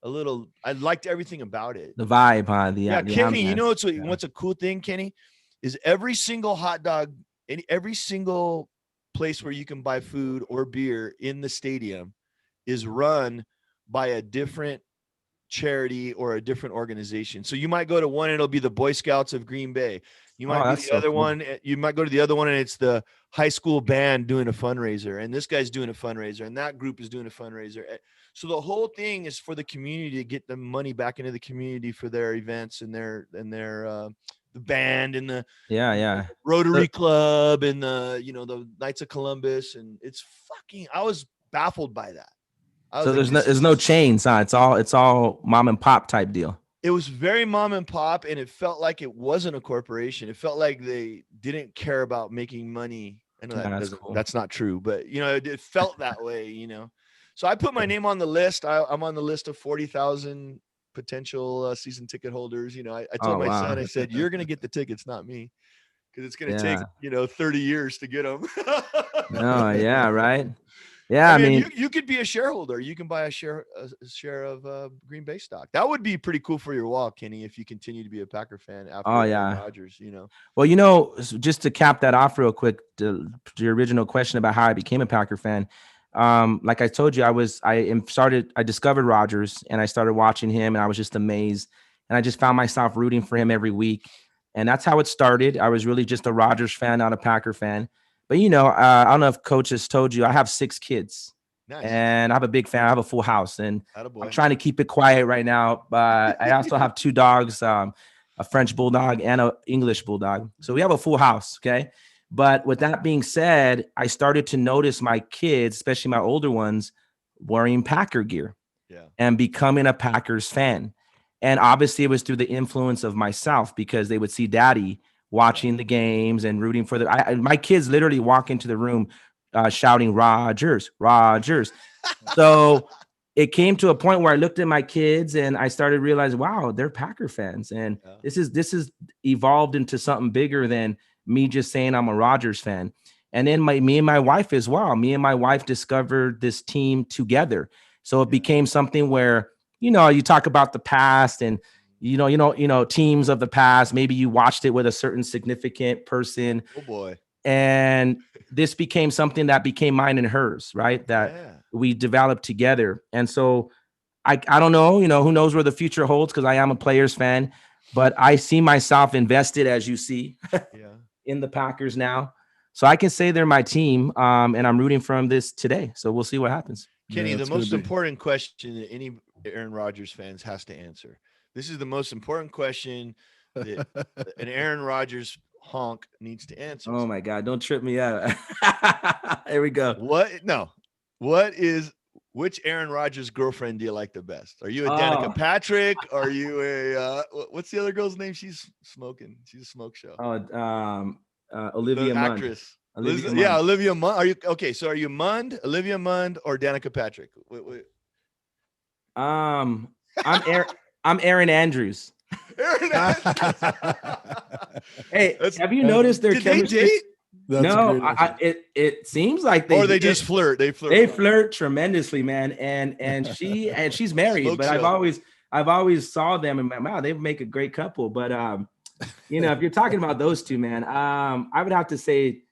I liked everything about it. The vibe, huh? Kenny, you know what's a cool thing, Kenny, is every single hot dog, every single place where you can buy food or beer in the stadium is run by a different charity or a different organization. So you might go to one and it'll be the Boy Scouts of Green Bay. You might do the other one. You might go to the other one and it's the high school band doing a fundraiser, and this guy's doing a fundraiser, and that group is doing a fundraiser. So the whole thing is for the community to get the money back into the community for their events and their the band and the Rotary Club and the Knights of Columbus, and it's fucking. I was baffled by that. So there's no chains, huh? It's all mom and pop type deal. It was very mom and pop, and it felt like it wasn't a corporation. It felt like they didn't care about making money. I know that's not true, but it felt that way, So I put my name on the list. I'm on the list of 40,000 potential season ticket holders. I told my son, I said, "You're gonna get the tickets, not me, because it's gonna take 30 years to get them." Oh yeah, right. Yeah, I mean you could be a shareholder. You can buy a share of Green Bay stock. That would be pretty cool for your wall, Kenny, if you continue to be a Packer fan after RODGERS. Well, just to cap that off real quick, to your original question about how I became a Packer fan. Like I told you, I discovered RODGERS and I started watching him, and I was just amazed, and I just found myself rooting for him every week, and that's how it started. I was really just a RODGERS fan, not a Packer fan. But I don't know if Coach has told you, I have 6 kids. Nice. And I have a big family. I have a full house, and I'm trying to keep it quiet right now. But I also have 2 dogs, a French bulldog and an English bulldog. So we have a full house. Okay. But with that being said, I started to notice my kids, especially my older ones, wearing Packer gear and becoming a Packers fan. And obviously it was through the influence of myself, because they would see daddy watching the games and rooting for my kids literally walk into the room shouting RODGERS, RODGERS. So it came to a point where I looked at my kids and I started realizing, wow, they're Packer fans. And this is evolved into something bigger than me just saying I'm a RODGERS fan. And then me and my wife as well. Me and my wife discovered this team together. So it became something where, you talk about the past and teams of the past. Maybe you watched it with a certain significant person. Oh boy. And this became something that became mine and hers, right? That we developed together. And so I don't know, who knows where the future holds, because I am a Players fan, but I see myself invested, as you see, in the Packers now. So I can say they're my team, and I'm rooting for them this today. So we'll see what happens. Kenny, the most important question that any Aaron Rodgers fans has to answer. This is the most important question that an Aaron Rodgers honk needs to answer. Oh my God, don't trip me out. Here we go. Which Aaron Rodgers girlfriend do you like the best? Are you a Danica Patrick? Are you a what's the other girl's name? She's smoking. She's a smoke show. Olivia Munn. Actress. Olivia Munn. Are you okay? So are you Olivia Munn, or Danica Patrick? Wait. I'm Aaron Andrews. Hey, have you noticed their chemistry? They date? No, it seems like they. Or they just flirt. They flirt tremendously, man. And she's married, Smoke but show. I've always saw them and wow, they make a great couple. But if you're talking about those two, man, I would have to say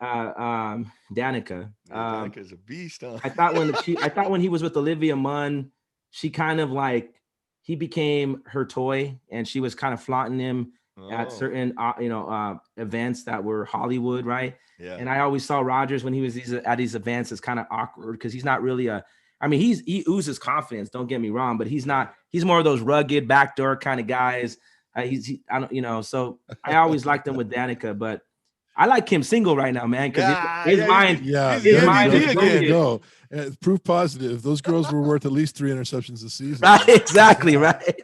Danica. Danica's a beast. Huh? I thought when he was with Olivia Munn, she kind of he became her toy, and she was kind of flaunting him at certain events that were Hollywood, right? Yeah. And I always saw RODGERS when he was at these events as kind of awkward, because he's not really he oozes confidence, don't get me wrong, but he's more of those rugged backdoor kind of guys. So I always liked him with Danica, but I like him single right now, man, because his mind is again. Proof positive. Those girls were worth at least 3 interceptions this season. Right, exactly, right.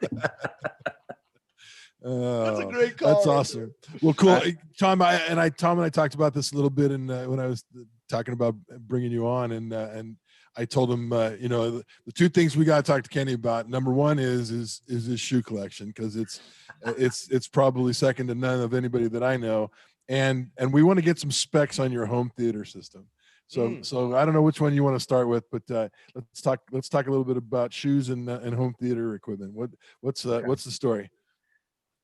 That's a great call. That's awesome. Well, cool. Tom and I talked about this a little bit when I was talking about bringing you on, and I told him, the 2 things we got to talk to Kenny about. Number 1 is his shoe collection, because it's probably second to none of anybody that I know. And we want to get some specs on your home theater system. So I don't know which one you want to start with, but let's talk a little bit about shoes and home theater equipment. What's the story?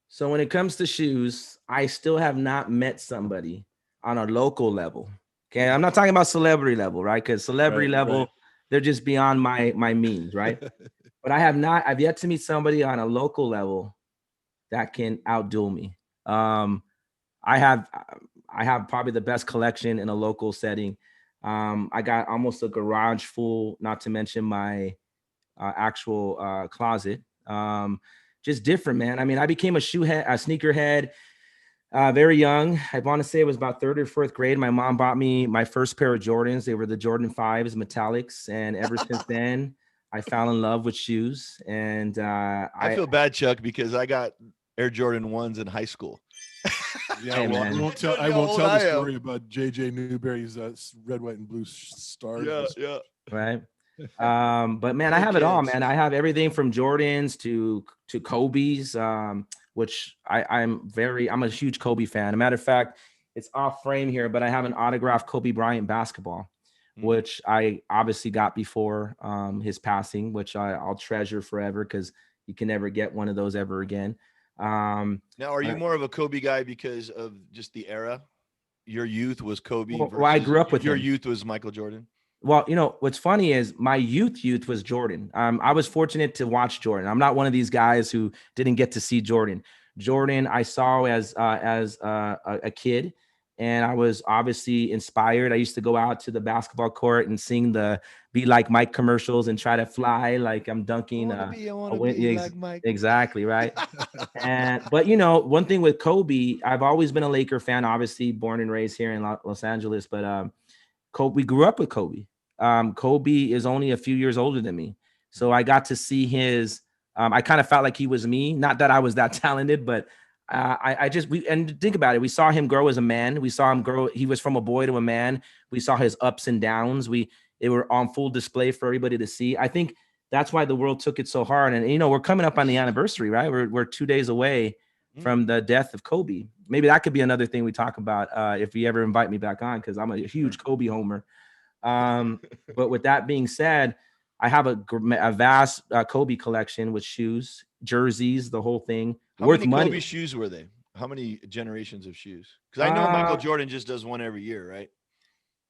So when it comes to shoes, I still have not met somebody on a local level. Okay, I'm not talking about celebrity level, right? Because celebrity level, they're just beyond my means, right? But I've yet to meet somebody on a local level that can outduel me. I have probably the best collection in a local setting. I got almost a garage full, not to mention my actual closet. Just different, man. I mean, I became a sneakerhead very young. I want to say it was about third or fourth grade. My mom bought me my first pair of Jordans. They were the Jordan 5s metallics. And ever since then, I fell in love with shoes. And I feel bad, Chuck, because I got Air Jordan 1s in high school. Yeah, Hey, well, man. I won't tell the story about JJ Newberry's red, white, and blue stars. Yeah. Right. But man, I have it all, man. I have everything from Jordans to Kobe's, which I'm a huge Kobe fan. As a matter of fact, it's off frame here, but I have an autographed Kobe Bryant basketball, which I obviously got before his passing, which I'll treasure forever because you can never get one of those ever again. Now, are you more of a Kobe guy because of just the era? Your youth was Kobe. Well, I grew up with your him. youth was Michael Jordan. Well, what's funny is my youth was Jordan. I was fortunate to watch Jordan. I'm not one of these guys who didn't get to see Jordan. Jordan, I saw as a kid, and I was obviously inspired. I used to go out to the basketball court and sing the "Be Like Mike" commercials and try to fly like I'm dunking. I wanna be like Mike. Exactly, right. But one thing with Kobe, I've always been a Laker fan. Obviously, born and raised here in Los Angeles, but Kobe, we grew up with Kobe. Kobe is only a few years older than me. So I got to see his, I kind of felt like he was me. Not that I was that talented, but and think about it. We saw him grow as a man. We saw him grow. He was from a boy to a man. We saw his ups and downs. They were on full display for everybody to see. I think that's why the world took it so hard. And, we're coming up on the anniversary, right? We're 2 days away from the death of Kobe. Maybe that could be another thing we talk about if you ever invite me back on, because I'm a huge Kobe homer. But with that being said, I have a vast Kobe collection with shoes, jerseys, the whole thing. How worth many money. Kobe shoes were they? How many generations of shoes? Because I know Michael Jordan just does one every year, right?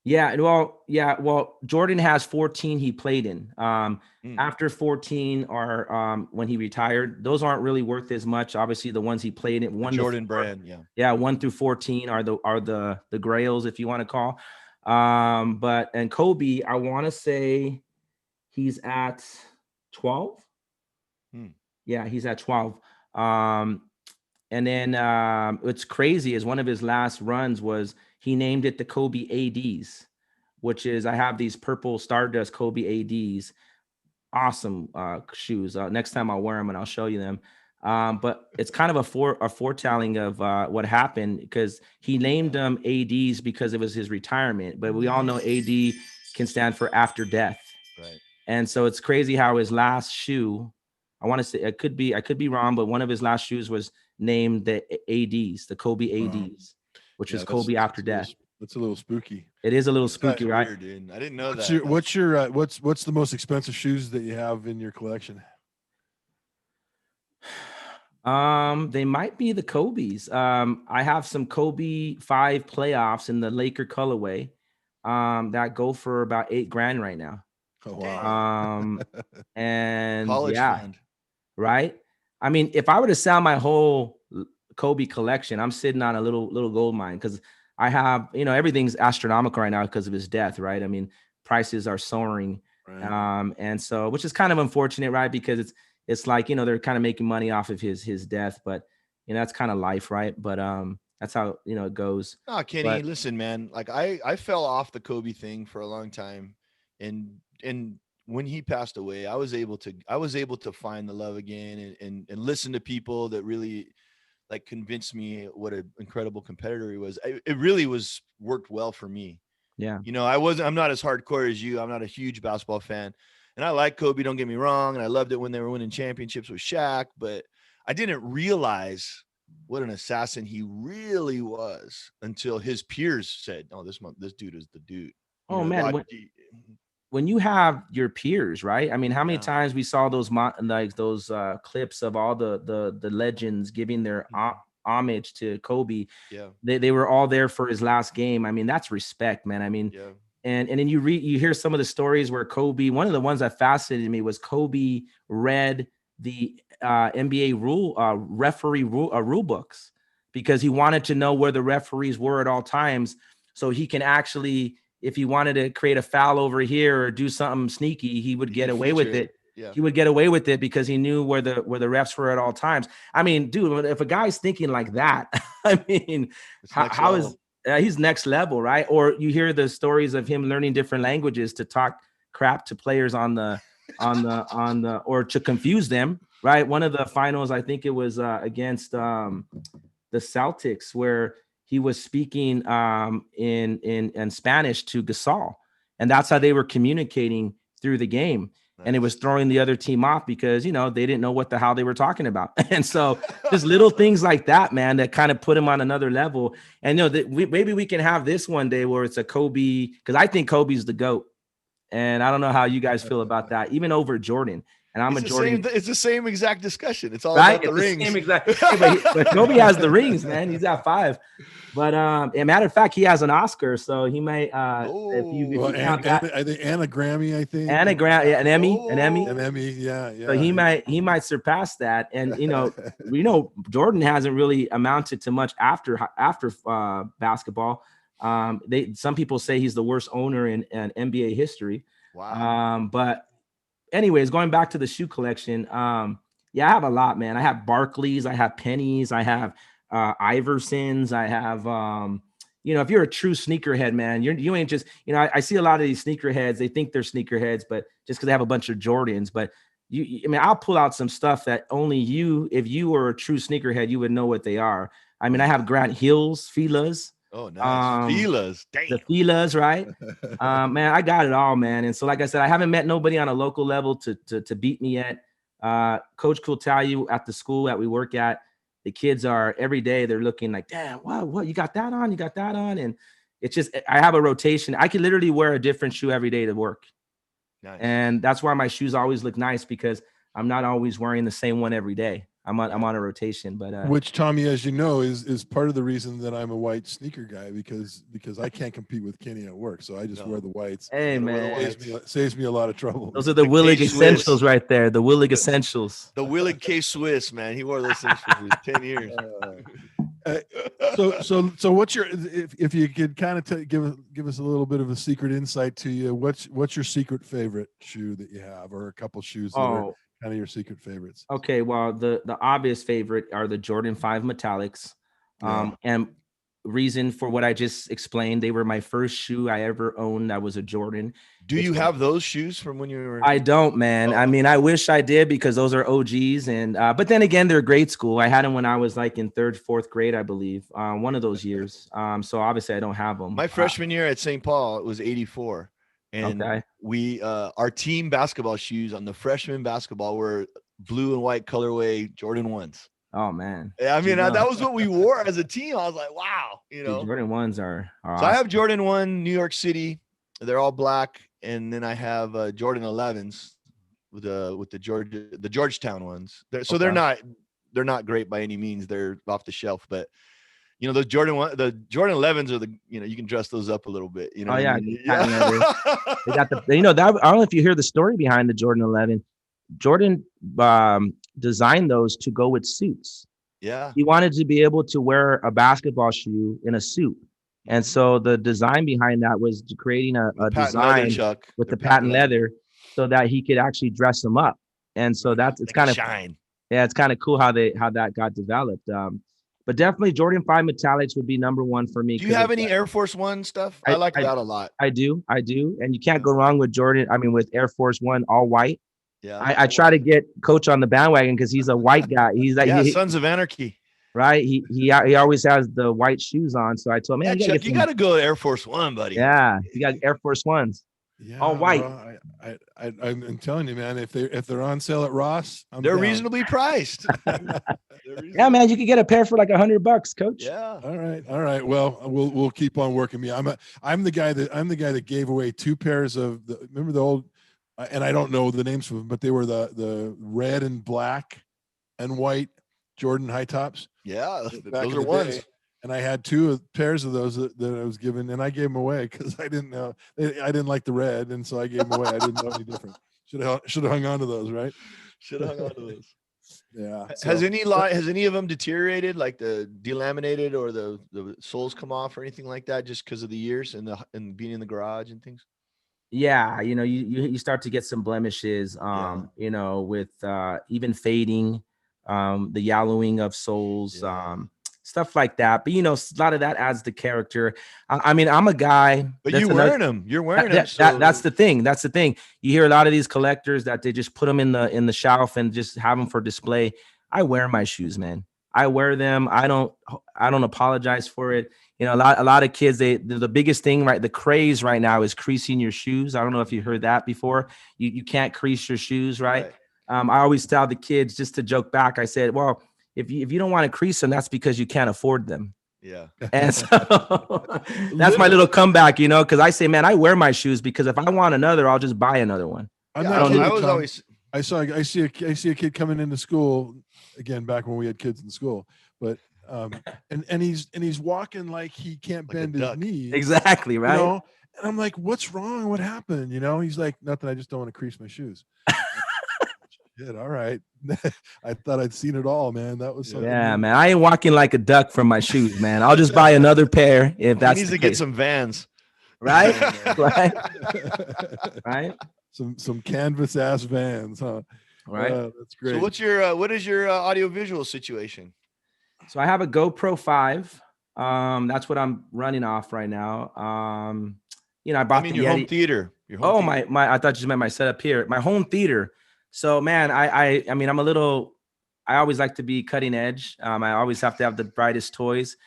Yeah. Well, Jordan has 14 he played in. After 14 are when he retired. Those aren't really worth as much. Obviously, the ones he played in, the Jordan brand, yeah. Yeah, 1 through 14 are the grails, if you want to call. And Kobe, I want to say he's at 12. Yeah, he's at 12. And then what's crazy is one of his last runs was he named it the Kobe ADs, which is, I have these purple Stardust Kobe ADs. Awesome shoes. Next time I'll wear them and I'll show you them. But it's kind of a foretelling of what happened, because he named them ADs because it was his retirement. But we all know AD can stand for after death. Right. And so it's crazy how his last shoe, I want to say, I could be wrong, but one of his last shoes was named the ADs, the Kobe ADs, which is Kobe after death. That's a little spooky. It is a little spooky, right? Weird, dude. I didn't know that. What's the most expensive shoes that you have in your collection? They might be the Kobe's. I have some Kobe 5 playoffs in the Laker colorway that go for about $8,000 right now. Oh, wow. And college fund. Right. I mean, if I were to sell my whole Kobe collection, I'm sitting on a little gold mine, because I have, everything's astronomical right now because of his death, right? I mean, prices are soaring. Right. And so, which is kind of unfortunate, right? Because it's like, they're kind of making money off of his death, but that's kind of life, right? But that's how it goes. No, Kenny, listen, man. Like I fell off the Kobe thing for a long time, and when he passed away, I was able to find the love again and listen to people that really like convinced me what an incredible competitor he was. It really worked well for me. Yeah. I'm not as hardcore as you. I'm not a huge basketball fan. And I like Kobe, don't get me wrong. And I loved it when they were winning championships with Shaq, but I didn't realize what an assassin he really was until his peers said, "Oh, this dude is the dude." Oh, man. When you have your peers, right? I mean, how many times we saw those clips of all the legends giving their homage to Kobe? Yeah. They were all there for his last game. I mean, that's respect, man. I mean, And then you hear some of the stories where Kobe, one of the ones that fascinated me was Kobe read the NBA referee rule books because he wanted to know where the referees were at all times. So he can actually, if he wanted to create a foul over here or do something sneaky, he would get away with it. Yeah. He would get away with it because he knew where the refs were at all times. I mean, dude, if a guy's thinking like that, I mean, how is he's next level, right? Or you hear the stories of him learning different languages to talk crap to players on the or to confuse them, right? One of the finals, I think it was against the Celtics, where he was speaking in Spanish to Gasol, and that's how they were communicating through the game. And it was throwing the other team off because, you know, they didn't know what the hell they were talking about. And so just little things like that, man, that kind of put him on another level. And, you know, maybe we can have this one day where it's a Kobe, because I think Kobe's the GOAT. And I don't know how you guys feel about that, even over Jordan. And I'm a Jordan. It's the same exact discussion. It's all right? about the rings. Same exact. but Kobe has the rings, man. He's got 5. But as a matter of fact, he has an Oscar, so he might. If you count that, I think and a Grammy, I think. And an Emmy, an Emmy, yeah. So he might surpass that. And you know, Jordan hasn't really amounted to much after basketball. Some people say he's the worst owner in NBA history. Wow. But anyways, going back to the shoe collection, yeah, I have a lot, man. I have Barclays, I have Pennies, I have Iversons, I have you know, if you're a true sneakerhead, man, you ain't just, you know, I see a lot of these sneakerheads, they think they're sneakerheads, but just because they have a bunch of Jordans. But I mean, I'll pull out some stuff that only you, if you were a true sneakerhead, you would know what they are. I mean, I have Grant Hill's Fila's. Oh, nice. Fila's. Damn. The Fila's, right? Man, I got it all, man. And so, like I said, I haven't met nobody on a local level to beat me yet. Coach will tell you at the school that we work at, the kids are every day, they're looking like, damn, what, you got that on? You got that on? And it's just, I have a rotation. I can literally wear a different shoe every day to work. Nice. And that's why my shoes always look nice, because I'm not always wearing the same one every day. I'm on a rotation, but which, Tommy, as you know, is part of the reason that I'm a white sneaker guy, because I can't compete with Kenny at work, so I just wear the whites. Hey, man, saves me a lot of trouble. Those are the Willig Essentials right there. The Willig Essentials. The Willig K Swiss, man. He wore those things for 10 years. So what's your, if you could kind of give us a little bit of a secret insight to you, what's your secret favorite shoe that you have, or a couple shoes that are kind of your secret favorites? Okay, well, the obvious favorite are the Jordan 5 Metallics. And reason for what I just explained, they were my first shoe I ever owned that was a Jordan. Do you have those shoes from when you were? I don't, man. I mean, I wish I did, because those are OGs. And but then again, they're grade school. I had them when I was like in 3rd, 4th grade, I believe, one of those years. So obviously I don't have them. My freshman year at St. Paul, it was 84. And we our team basketball shoes on the freshman basketball were blue and white colorway Jordan 1s. Oh, man. I mean, that was what we wore as a team. I was like, wow, you know. Dude, Jordan 1s are so awesome. I have Jordan 1 New York City. They're all black. And then I have Jordan 11s with the Georgetown ones. They're not great by any means. They're off the shelf, but you know, the Jordan 11s are the, you know, you can dress those up a little bit, you know. Oh yeah. They got the, you know, that, I don't know if you hear the story behind the Jordan 11. Jordan designed those to go with suits. Yeah. He wanted to be able to wear a basketball shoe in a suit. And so the design behind that was creating a design with the patent leather so that he could actually dress them up. And so it's kind of shine. Yeah, it's kind of cool how that got developed. But definitely Jordan 5 Metallics would be number one for me. Do you have any Air Force One stuff? I like that a lot. I do. And you can't go wrong with Jordan. I mean, with Air Force One, all white. Yeah. I try to get Coach on the bandwagon because he's a white guy. He's like, Sons of Anarchy. Right. He always has the white shoes on. So I told him, man, Chuck, you got to go to Air Force One, buddy. Yeah. You got Air Force Ones. Yeah, all white. Well, I'm telling you, man, if they're on sale at Ross, they're reasonably priced. Yeah, man, you could get a pair for like $100, Coach. Yeah. All right. Well, we'll keep on working me. I'm the guy that gave away 2 pairs of remember the old, and I don't know the names of them, but they were the red and black and white Jordan high tops. Yeah, those are ones. and I had two pairs of those that I was given, and I gave them away because I didn't know. I didn't like the red, and so I gave them away. I didn't know any different. Should have hung on to those, right? Should have hung on to those. Yeah. Has any of them deteriorated, like the delaminated or the soles come off or anything like that, just because of the years and being in the garage and things? Yeah, you start to get some blemishes, with even fading, the yellowing of soles, stuff like that. But a lot of that adds to character. I mean, I'm a guy. But you're wearing them. That's the thing. That's the thing. You hear a lot of these collectors that they just put them in the shelf and just have them for display. I wear my shoes, man. I wear them. I don't apologize for it. A lot of kids, the biggest thing, right? The craze right now is creasing your shoes. I don't know if you heard that before. You can't crease your shoes, right? I always tell the kids, just to joke back, I said, well, if you don't want to crease them, that's because you can't afford them. Yeah. And so that's my little comeback, because I say, man, I wear my shoes because if I want another, I'll just buy another one. I see a kid coming into school again, back when we had kids in school, but and he's walking like he can't bend his knees. Exactly, right. And I'm like, what's wrong? What happened? He's like, nothing. I just don't want to crease my shoes. Shit, all right. I thought I'd seen it all, man. That was something. Yeah, man. I ain't walking like a duck from my shoes, man. I'll just buy another pair if that's. He needs to get some Vans, right? Right. Right. Some canvas ass Vans, huh? Right. That's great. So what is your audio visual situation? So I have a GoPro 5. That's what I'm running off right now. I bought the your Yeti. home theater. My I thought you meant my setup here. My home theater. So man, I mean, I always like to be cutting edge. I always have to have the brightest toys.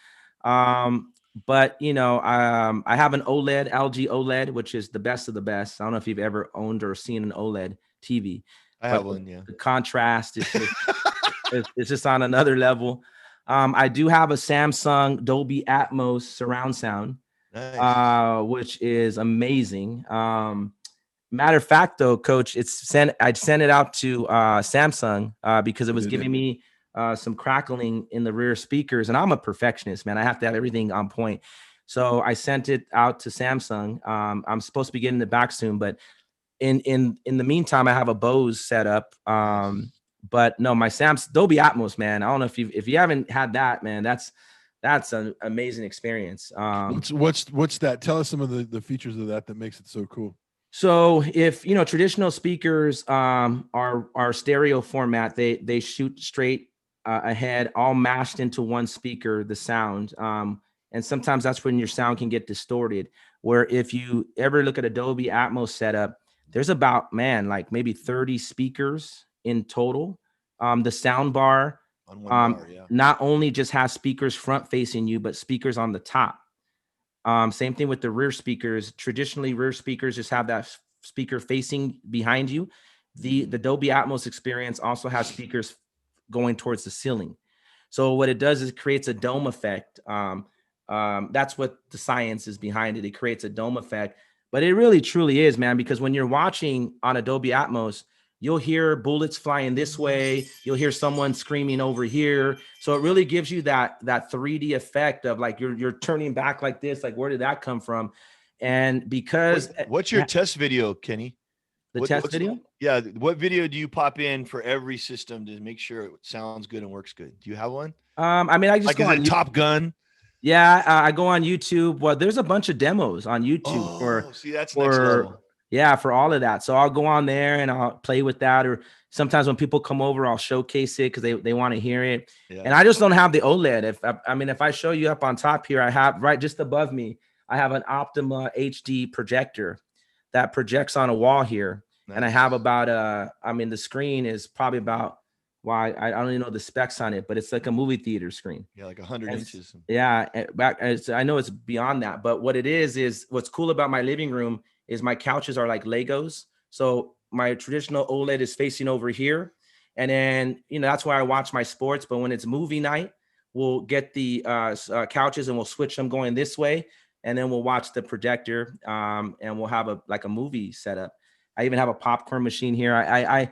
But I have an OLED, LG OLED, which is the best of the best. I don't know if you've ever owned or seen an OLED TV. I have one, yeah. The contrast is just, it's just on another level. I do have a Samsung Dolby Atmos surround sound, which is amazing. Matter of fact, though, Coach, I'd sent it out to Samsung because it was giving me some crackling in the rear speakers, and I'm a perfectionist, man. I have to have everything on point. So I sent it out to Samsung. I'm supposed to be getting it back soon, but in the meantime, I have a Bose set up. But no, my Samsung Dolby Atmos, man. I don't know if you haven't had that, man. That's an amazing experience. What's that? Tell us some of the features of that makes it so cool. So if traditional speakers are stereo format, they shoot straight ahead, all mashed into one speaker, the sound. And sometimes that's when your sound can get distorted. Where if you ever look at a Dolby Atmos setup, there's about, like maybe 30 speakers in total. The sound bar on one bar, not only just has speakers front facing you, but speakers on the top. Same thing with the rear speakers. Traditionally, rear speakers just have that speaker facing behind you. The Dolby Atmos experience also has speakers going towards the ceiling. So what it does is it creates a dome effect. That's what the science is behind it. It creates a dome effect. But it really truly is, man, because when you're watching on a Dolby Atmos, you'll hear bullets flying this way. You'll hear someone screaming over here. So it really gives you that 3D effect of like you're turning back like this. Like, where did that come from? And because what's your test video, Kenny? Test video? Yeah. What video do you pop in for every system to make sure it sounds good and works good? Do you have one? I mean, I just go on Top Gun. Yeah, I go on YouTube. Well, there's a bunch of demos on YouTube that's next level. Yeah, for all of that. So I'll go on there and I'll play with that. Or sometimes when people come over, I'll showcase it because they want to hear it. Yeah. And I just don't have the OLED. If I show you up on top here, I have right just above me, I have an Optima HD projector that projects on a wall here. Nice. And I have about the screen is probably about, I don't even know the specs on it, but it's like a movie theater screen. Yeah, like 100 inches. Yeah, I know it's beyond that, but what it is what's cool about my living room is my couches are like Legos. So my traditional OLED is facing over here. And then, that's where I watch my sports. But when it's movie night, we'll get the couches and we'll switch them going this way. And then we'll watch the projector and we'll have a movie setup. I even have a popcorn machine here. I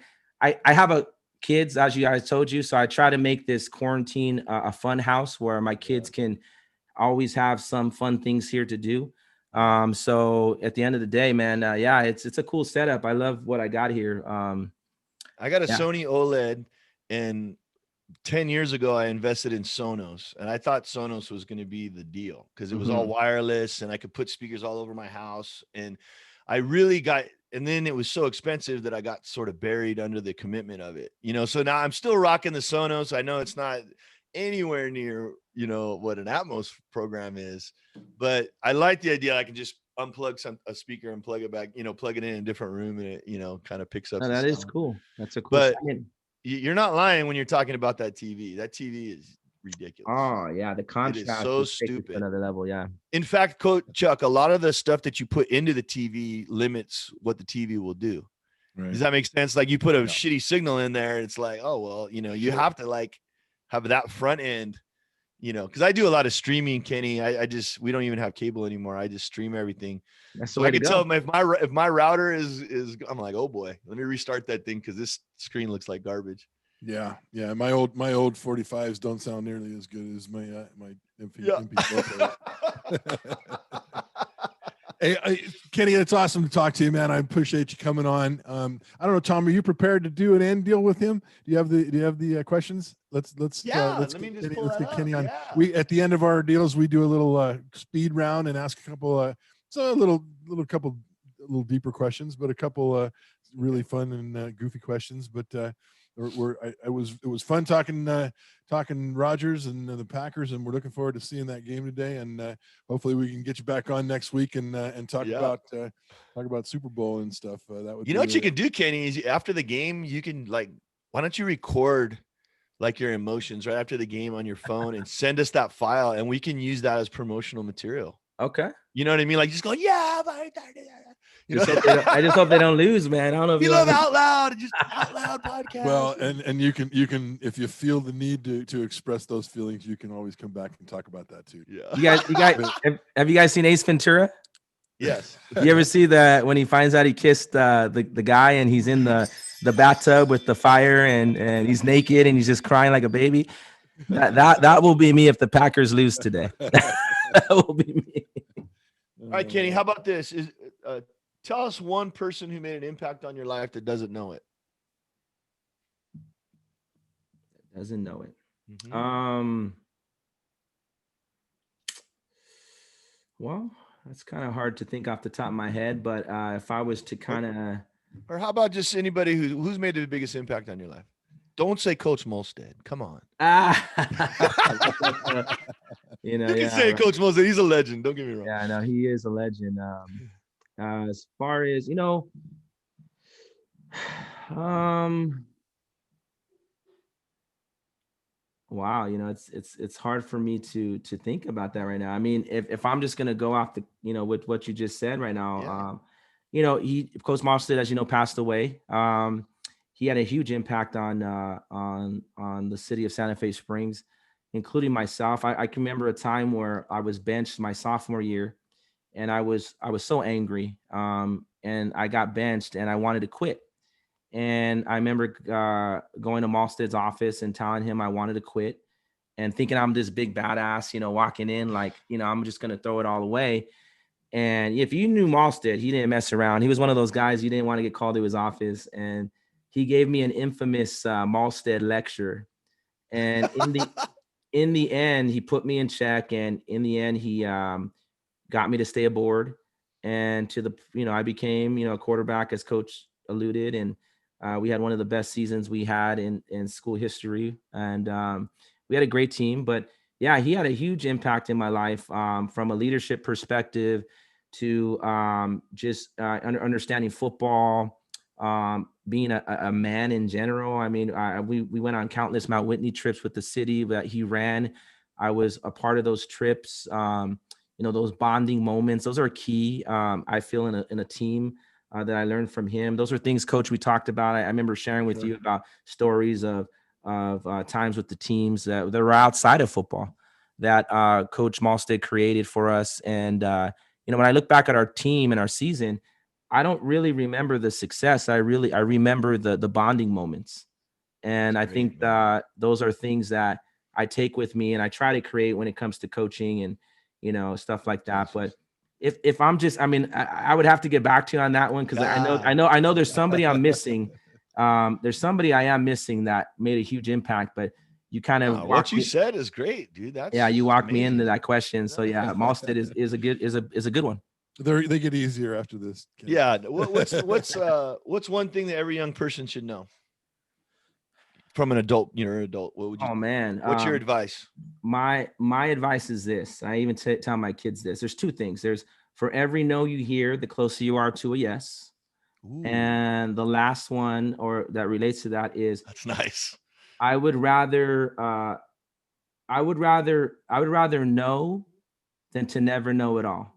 have kids, as you guys told you. So I try to make this quarantine a fun house where my kids can always have some fun things here to do. So at the end of the day, man, yeah, it's a cool setup. I love what I got here. I got a Yeah. Sony OLED, and 10 years ago, I invested in Sonos, and I thought Sonos was going to be the deal because it was all wireless and I could put speakers all over my house. And I really got, and then it was so expensive that I got sort of buried under the commitment of it, so now I'm still rocking the Sonos. I know it's not anywhere near, what an Atmos program is, but I like the idea. I can just unplug a speaker and plug it back, plug it in a different room, and it, kind of picks up. No, the that is sound. cool. That's a cool. But you're not lying when you're talking about that TV. That TV is ridiculous. Oh yeah, the contrast It is so takes it to stupid. another level. Yeah. In fact, Coach Chuck, a lot of the stuff that you put into the TV limits what the TV will do. Right. Does that make sense? Like you put a shitty signal in there, it's like, oh well, you have to like have that front end, because I do a lot of streaming, Kenny. We don't even have cable anymore. I just stream everything. That's the So way I to can go. tell if my router is I'm like, oh boy, let me restart that thing because this screen looks like garbage. Yeah. My old 45s don't sound nearly as good as my MP4 player. Hey, Kenny, it's awesome to talk to you, man. I appreciate you coming on. I don't know, Tom, are you prepared to do an end deal with him? Do you have the questions? Let's let me just pull let's that get Kenny up. on. Yeah. We at the end of our deals, we do a little speed round and ask a couple couple deeper questions, but a couple really fun and goofy questions. But it was fun talking Rodgers and the Packers, and we're looking forward to seeing that game today. And hopefully we can get you back on next week and talk about Super Bowl and stuff. That would what you can do, Kenny, is after the game, you can why don't you record like your emotions right after the game on your phone and send us that file, and we can use that as promotional material. Okay. You know what I mean? Like just go, yeah. I just hope they don't lose, man. I don't know if we love Outloud, just Outloud podcast. Well, and you can if you feel the need to express those feelings, you can always come back and talk about that too. Yeah. You guys, have you guys seen Ace Ventura? Yes. You ever see that when he finds out he kissed the guy and he's in the bathtub with the fire and he's naked and he's just crying like a baby? That will be me if the Packers lose today. That will be me. All right, Kenny, how about this? Tell us one person who made an impact on your life that doesn't know it. Doesn't know it. Mm-hmm. Well, that's kind of hard to think off the top of my head, but if I was to kind of, or how about just anybody who's made the biggest impact on your life? Don't say Coach Molstead. Come on. You can say Coach Molstead. He's a legend. Don't get me wrong. Yeah, no, he is a legend. As far as wow, it's hard for me to think about that right now. I mean, if I'm just gonna go off the with what you just said right now, Coach Molstead, as you know, passed away. He had a huge impact on the city of Santa Fe Springs, including myself. I can remember a time where I was benched my sophomore year, and I was so angry, and I got benched, and I wanted to quit. And I remember going to Molstead's office and telling him I wanted to quit, and thinking I'm this big badass, walking in like, I'm just gonna throw it all away. And if you knew Molstead, he didn't mess around. He was one of those guys you didn't want to get called to his office, and he gave me an infamous Molstead lecture. And in the end, he put me in check, and in the end, he got me to stay aboard, and I became a quarterback, as Coach alluded, and we had one of the best seasons we had in school history, and we had a great team. But yeah, he had a huge impact in my life, from a leadership perspective to just understanding football, being a man in general. I mean, we went on countless Mount Whitney trips with the city that he ran. I was a part of those trips. Those bonding moments, those are key. I feel in a team that I learned from him. Those are things, Coach, we talked about. I remember sharing with you about stories of times with the teams that were outside of football that Coach Molstead created for us. And, when I look back at our team and our season, I don't really remember the success. I remember the bonding moments. And I think that those are things that I take with me and I try to create when it comes to coaching. And stuff like that. But if I'm just, I would have to get back to you on that one, because I know there's somebody I'm missing. There's somebody I am missing that made a huge impact, but you kind of what you said is great, dude. You walked me amazing. into that question. So yeah, Malstead is a good one. They get easier after this. Ken. Yeah. What's one thing that every young person should know from an adult? You're an adult. What would you? Oh man, what's your advice? My advice is this. I even tell my kids this. There's two things. There's, for every no you hear, the closer you are to a yes. Ooh. And the last one, or that relates to that, is that's nice. I would rather know than to never know at all.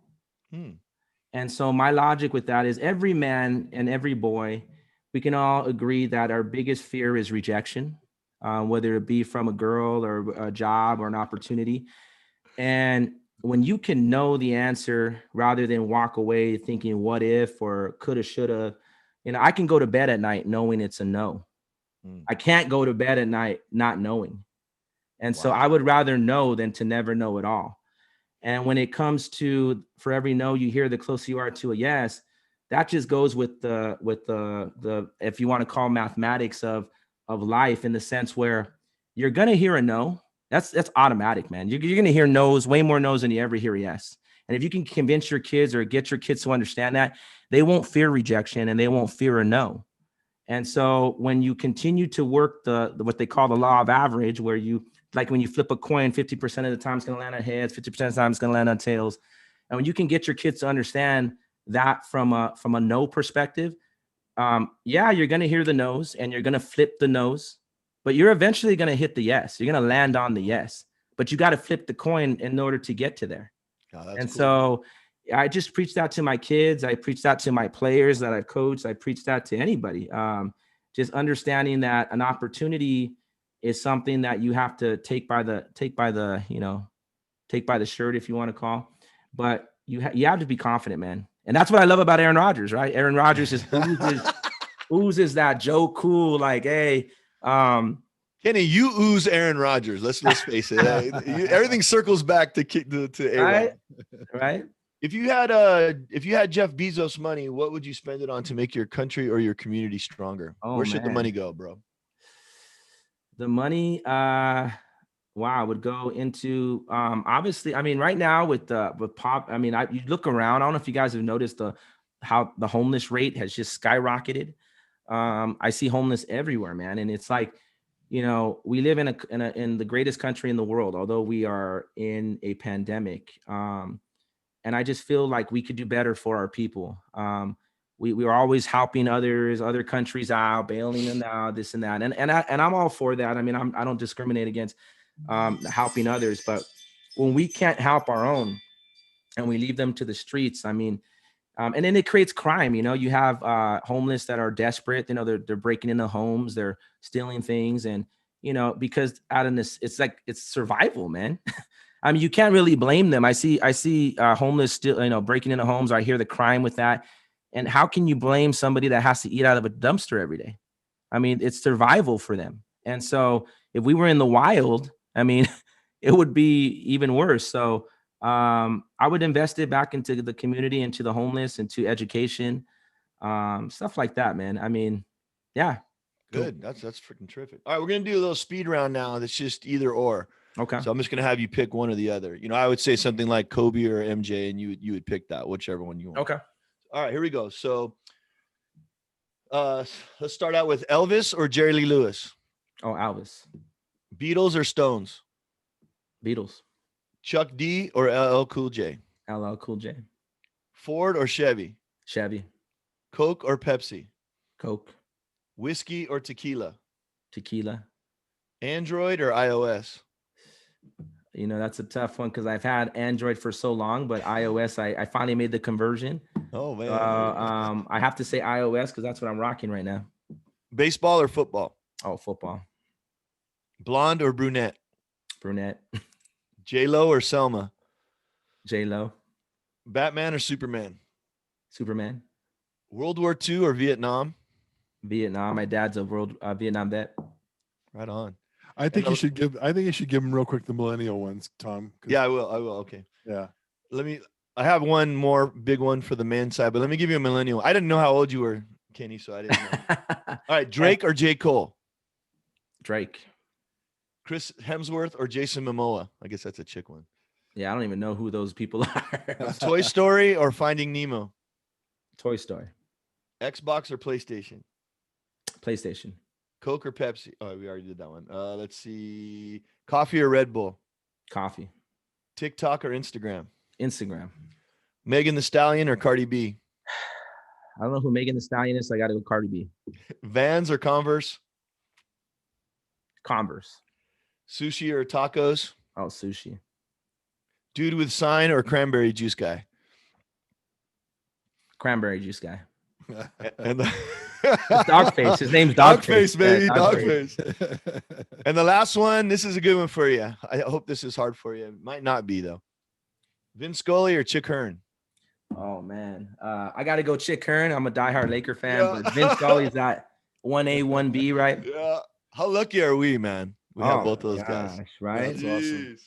And so my logic with that is, every man and every boy, we can all agree that our biggest fear is rejection, whether it be from a girl or a job or an opportunity. And when you can know the answer rather than walk away thinking what if or coulda, shoulda, I can go to bed at night knowing it's a no. I can't go to bed at night not knowing. And so I would rather know than to never know at all. And when it comes to, for every no you hear, the closer you are to a yes, that just goes with the if you want to call mathematics of life, in the sense where you're going to hear a no. That's automatic, man. You're going to hear no's, way more no's than you ever hear yes. And if you can convince your kids or get your kids to understand that, they won't fear rejection and they won't fear a no. And so when you continue to work the what they call the law of average, where you, like when you flip a coin, 50% of the time it's going to land on heads, 50% of the time it's going to land on tails. And when you can get your kids to understand that from a no perspective, you're going to hear the no's and you're going to flip the no's, but you're eventually going to hit the yes. You're going to land on the yes, but you got to flip the coin in order to get to there. And cool. So I just preach that to my kids. I preach that to my players that I've coached. I preach that to anybody. Just understanding that an opportunity is something that you have to take by the shirt, if you want to call, but you have to be confident, man. And that's what I love about Aaron Rodgers, right? Aaron Rodgers just oozes that Joe Cool, like, hey, Kenny, you ooze Aaron Rodgers. Let's face it. Everything circles back to Aaron. Right. If you had Jeff Bezos money, what would you spend it on to make your country or your community stronger? Where should the money go, bro? The money, would go into obviously. I mean, right now with pop. I mean, you look around. I don't know if you guys have noticed how the homeless rate has just skyrocketed. I see homeless everywhere, man, and it's like, we live in the greatest country in the world, although we are in a pandemic. And I just feel like we could do better for our people. We are always helping other countries out, bailing them out, this and that. And I'm all for that. I mean, I don't discriminate against helping others, but when we can't help our own and we leave them to the streets, I mean, and then it creates crime. You have homeless that are desperate. They're breaking into homes, they're stealing things, and because out of this, it's survival, man. I mean, you can't really blame them. I see homeless still, breaking into homes. I hear the crime with that. And how can you blame somebody that has to eat out of a dumpster every day? I mean, it's survival for them. And so if we were in the wild, I mean, it would be even worse. So I would invest it back into the community, into the homeless, into education, stuff like that, man. I mean, yeah. Good. Cool. That's freaking terrific. All right, we're going to do a little speed round now. That's just either or. Okay. So I'm just going to have you pick one or the other. I would say something like Kobe or MJ, and you would pick that, whichever one you want. Okay. All right, here we go. So let's start out with Elvis or Jerry Lee Lewis. Oh, Elvis. Beatles or Stones? Beatles. Chuck D or LL Cool J? LL Cool J. Ford or Chevy? Chevy. Coke or Pepsi? Coke. Whiskey or tequila? Tequila. Android or iOS? That's a tough one because I've had Android for so long, but iOS, I finally made the conversion. Oh, man. I have to say iOS because that's what I'm rocking right now. Baseball or football? Oh, football. Blonde or brunette? Brunette. J-Lo or Selma? J-Lo. Batman or Superman? Superman. World War II or Vietnam? Vietnam. My dad's a Vietnam vet. Right on. I think you should give. I think you should give them real quick the millennial ones, Tom. Yeah, I will. Okay. Yeah. I have one more big one for the men's side, but let me give you a millennial. I didn't know how old you were, Kenny, so I didn't know. All right, Drake or J. Cole? Drake. Chris Hemsworth or Jason Momoa? I guess that's a chick one. Yeah, I don't even know who those people are. Toy Story or Finding Nemo? Toy Story. Xbox or PlayStation? PlayStation. Coke or Pepsi? Oh, we already did that one. Let's see. Coffee or Red Bull? Coffee. TikTok or Instagram? Instagram. Megan Thee Stallion or Cardi B? I don't know who Megan Thee Stallion is, so I got to go Cardi B. Vans or Converse? Converse. Sushi or tacos? Oh, sushi. Dude with sign or cranberry juice guy? Cranberry juice guy. And the Dogface. His name's Dogface, Dogface. baby. Yeah, Dogface. And the last one, this is a good one for you. I hope this is hard for you. It might not be, though. Vince Scully or Chick Hearn? Oh, man. I got to go Chick Hearn. I'm a diehard Laker fan, Yeah. but Vince Scully's that 1A, 1B, right? Yeah. How lucky are we, man? We have both those guys. Right? That's awesome.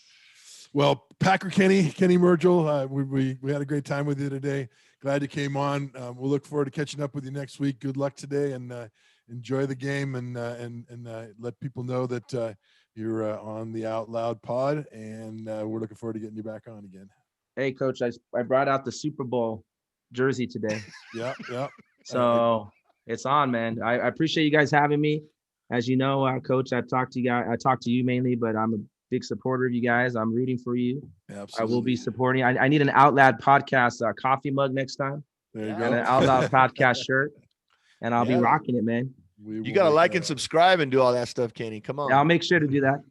Well, Packer Kenny Mergel, we had a great time with you today. Glad you came on. We'll look forward to catching up with you next week. Good luck today, and enjoy the game, and let people know that you're on the Out Loud pod, and we're looking forward to getting you back on again. Hey, Coach, I brought out the Super Bowl jersey today. Yeah. So it's on, man. I appreciate you guys having me. As you know, Coach, I talked to you mainly, but I'm a big supporter of you guys. I'm rooting for you. Absolutely. I will be supporting. I need an Out Loud podcast coffee mug next time. There you And go. an Out Loud podcast shirt. And I'll be rocking it, man. You got to like and subscribe and do all that stuff, Kenny. Come on. Yeah, I'll make sure to do that.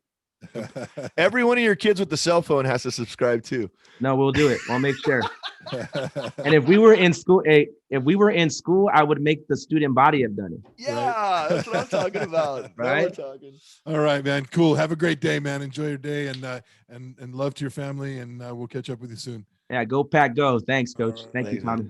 Every one of your kids with the cell phone has to subscribe too. No, we'll do it. I'll make sure. And if we were in school, I would make the student body have done it. Yeah, that's what I'm talking about. Right? All right, man. Cool. Have a great day, man. Enjoy your day, and love to your family, and we'll catch up with you soon. Yeah, go Pack, go. Thanks, Coach. Thank you, Tommy.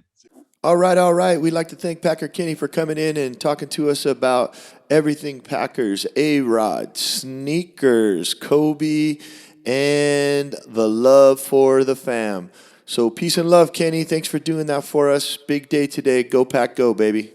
All right. We'd like to thank Packer Kenny for coming in and talking to us about everything Packers, A-Rod, sneakers, Kobe, and the love for the fam. So peace and love, Kenny. Thanks for doing that for us. Big day today. Go Pack, go, baby.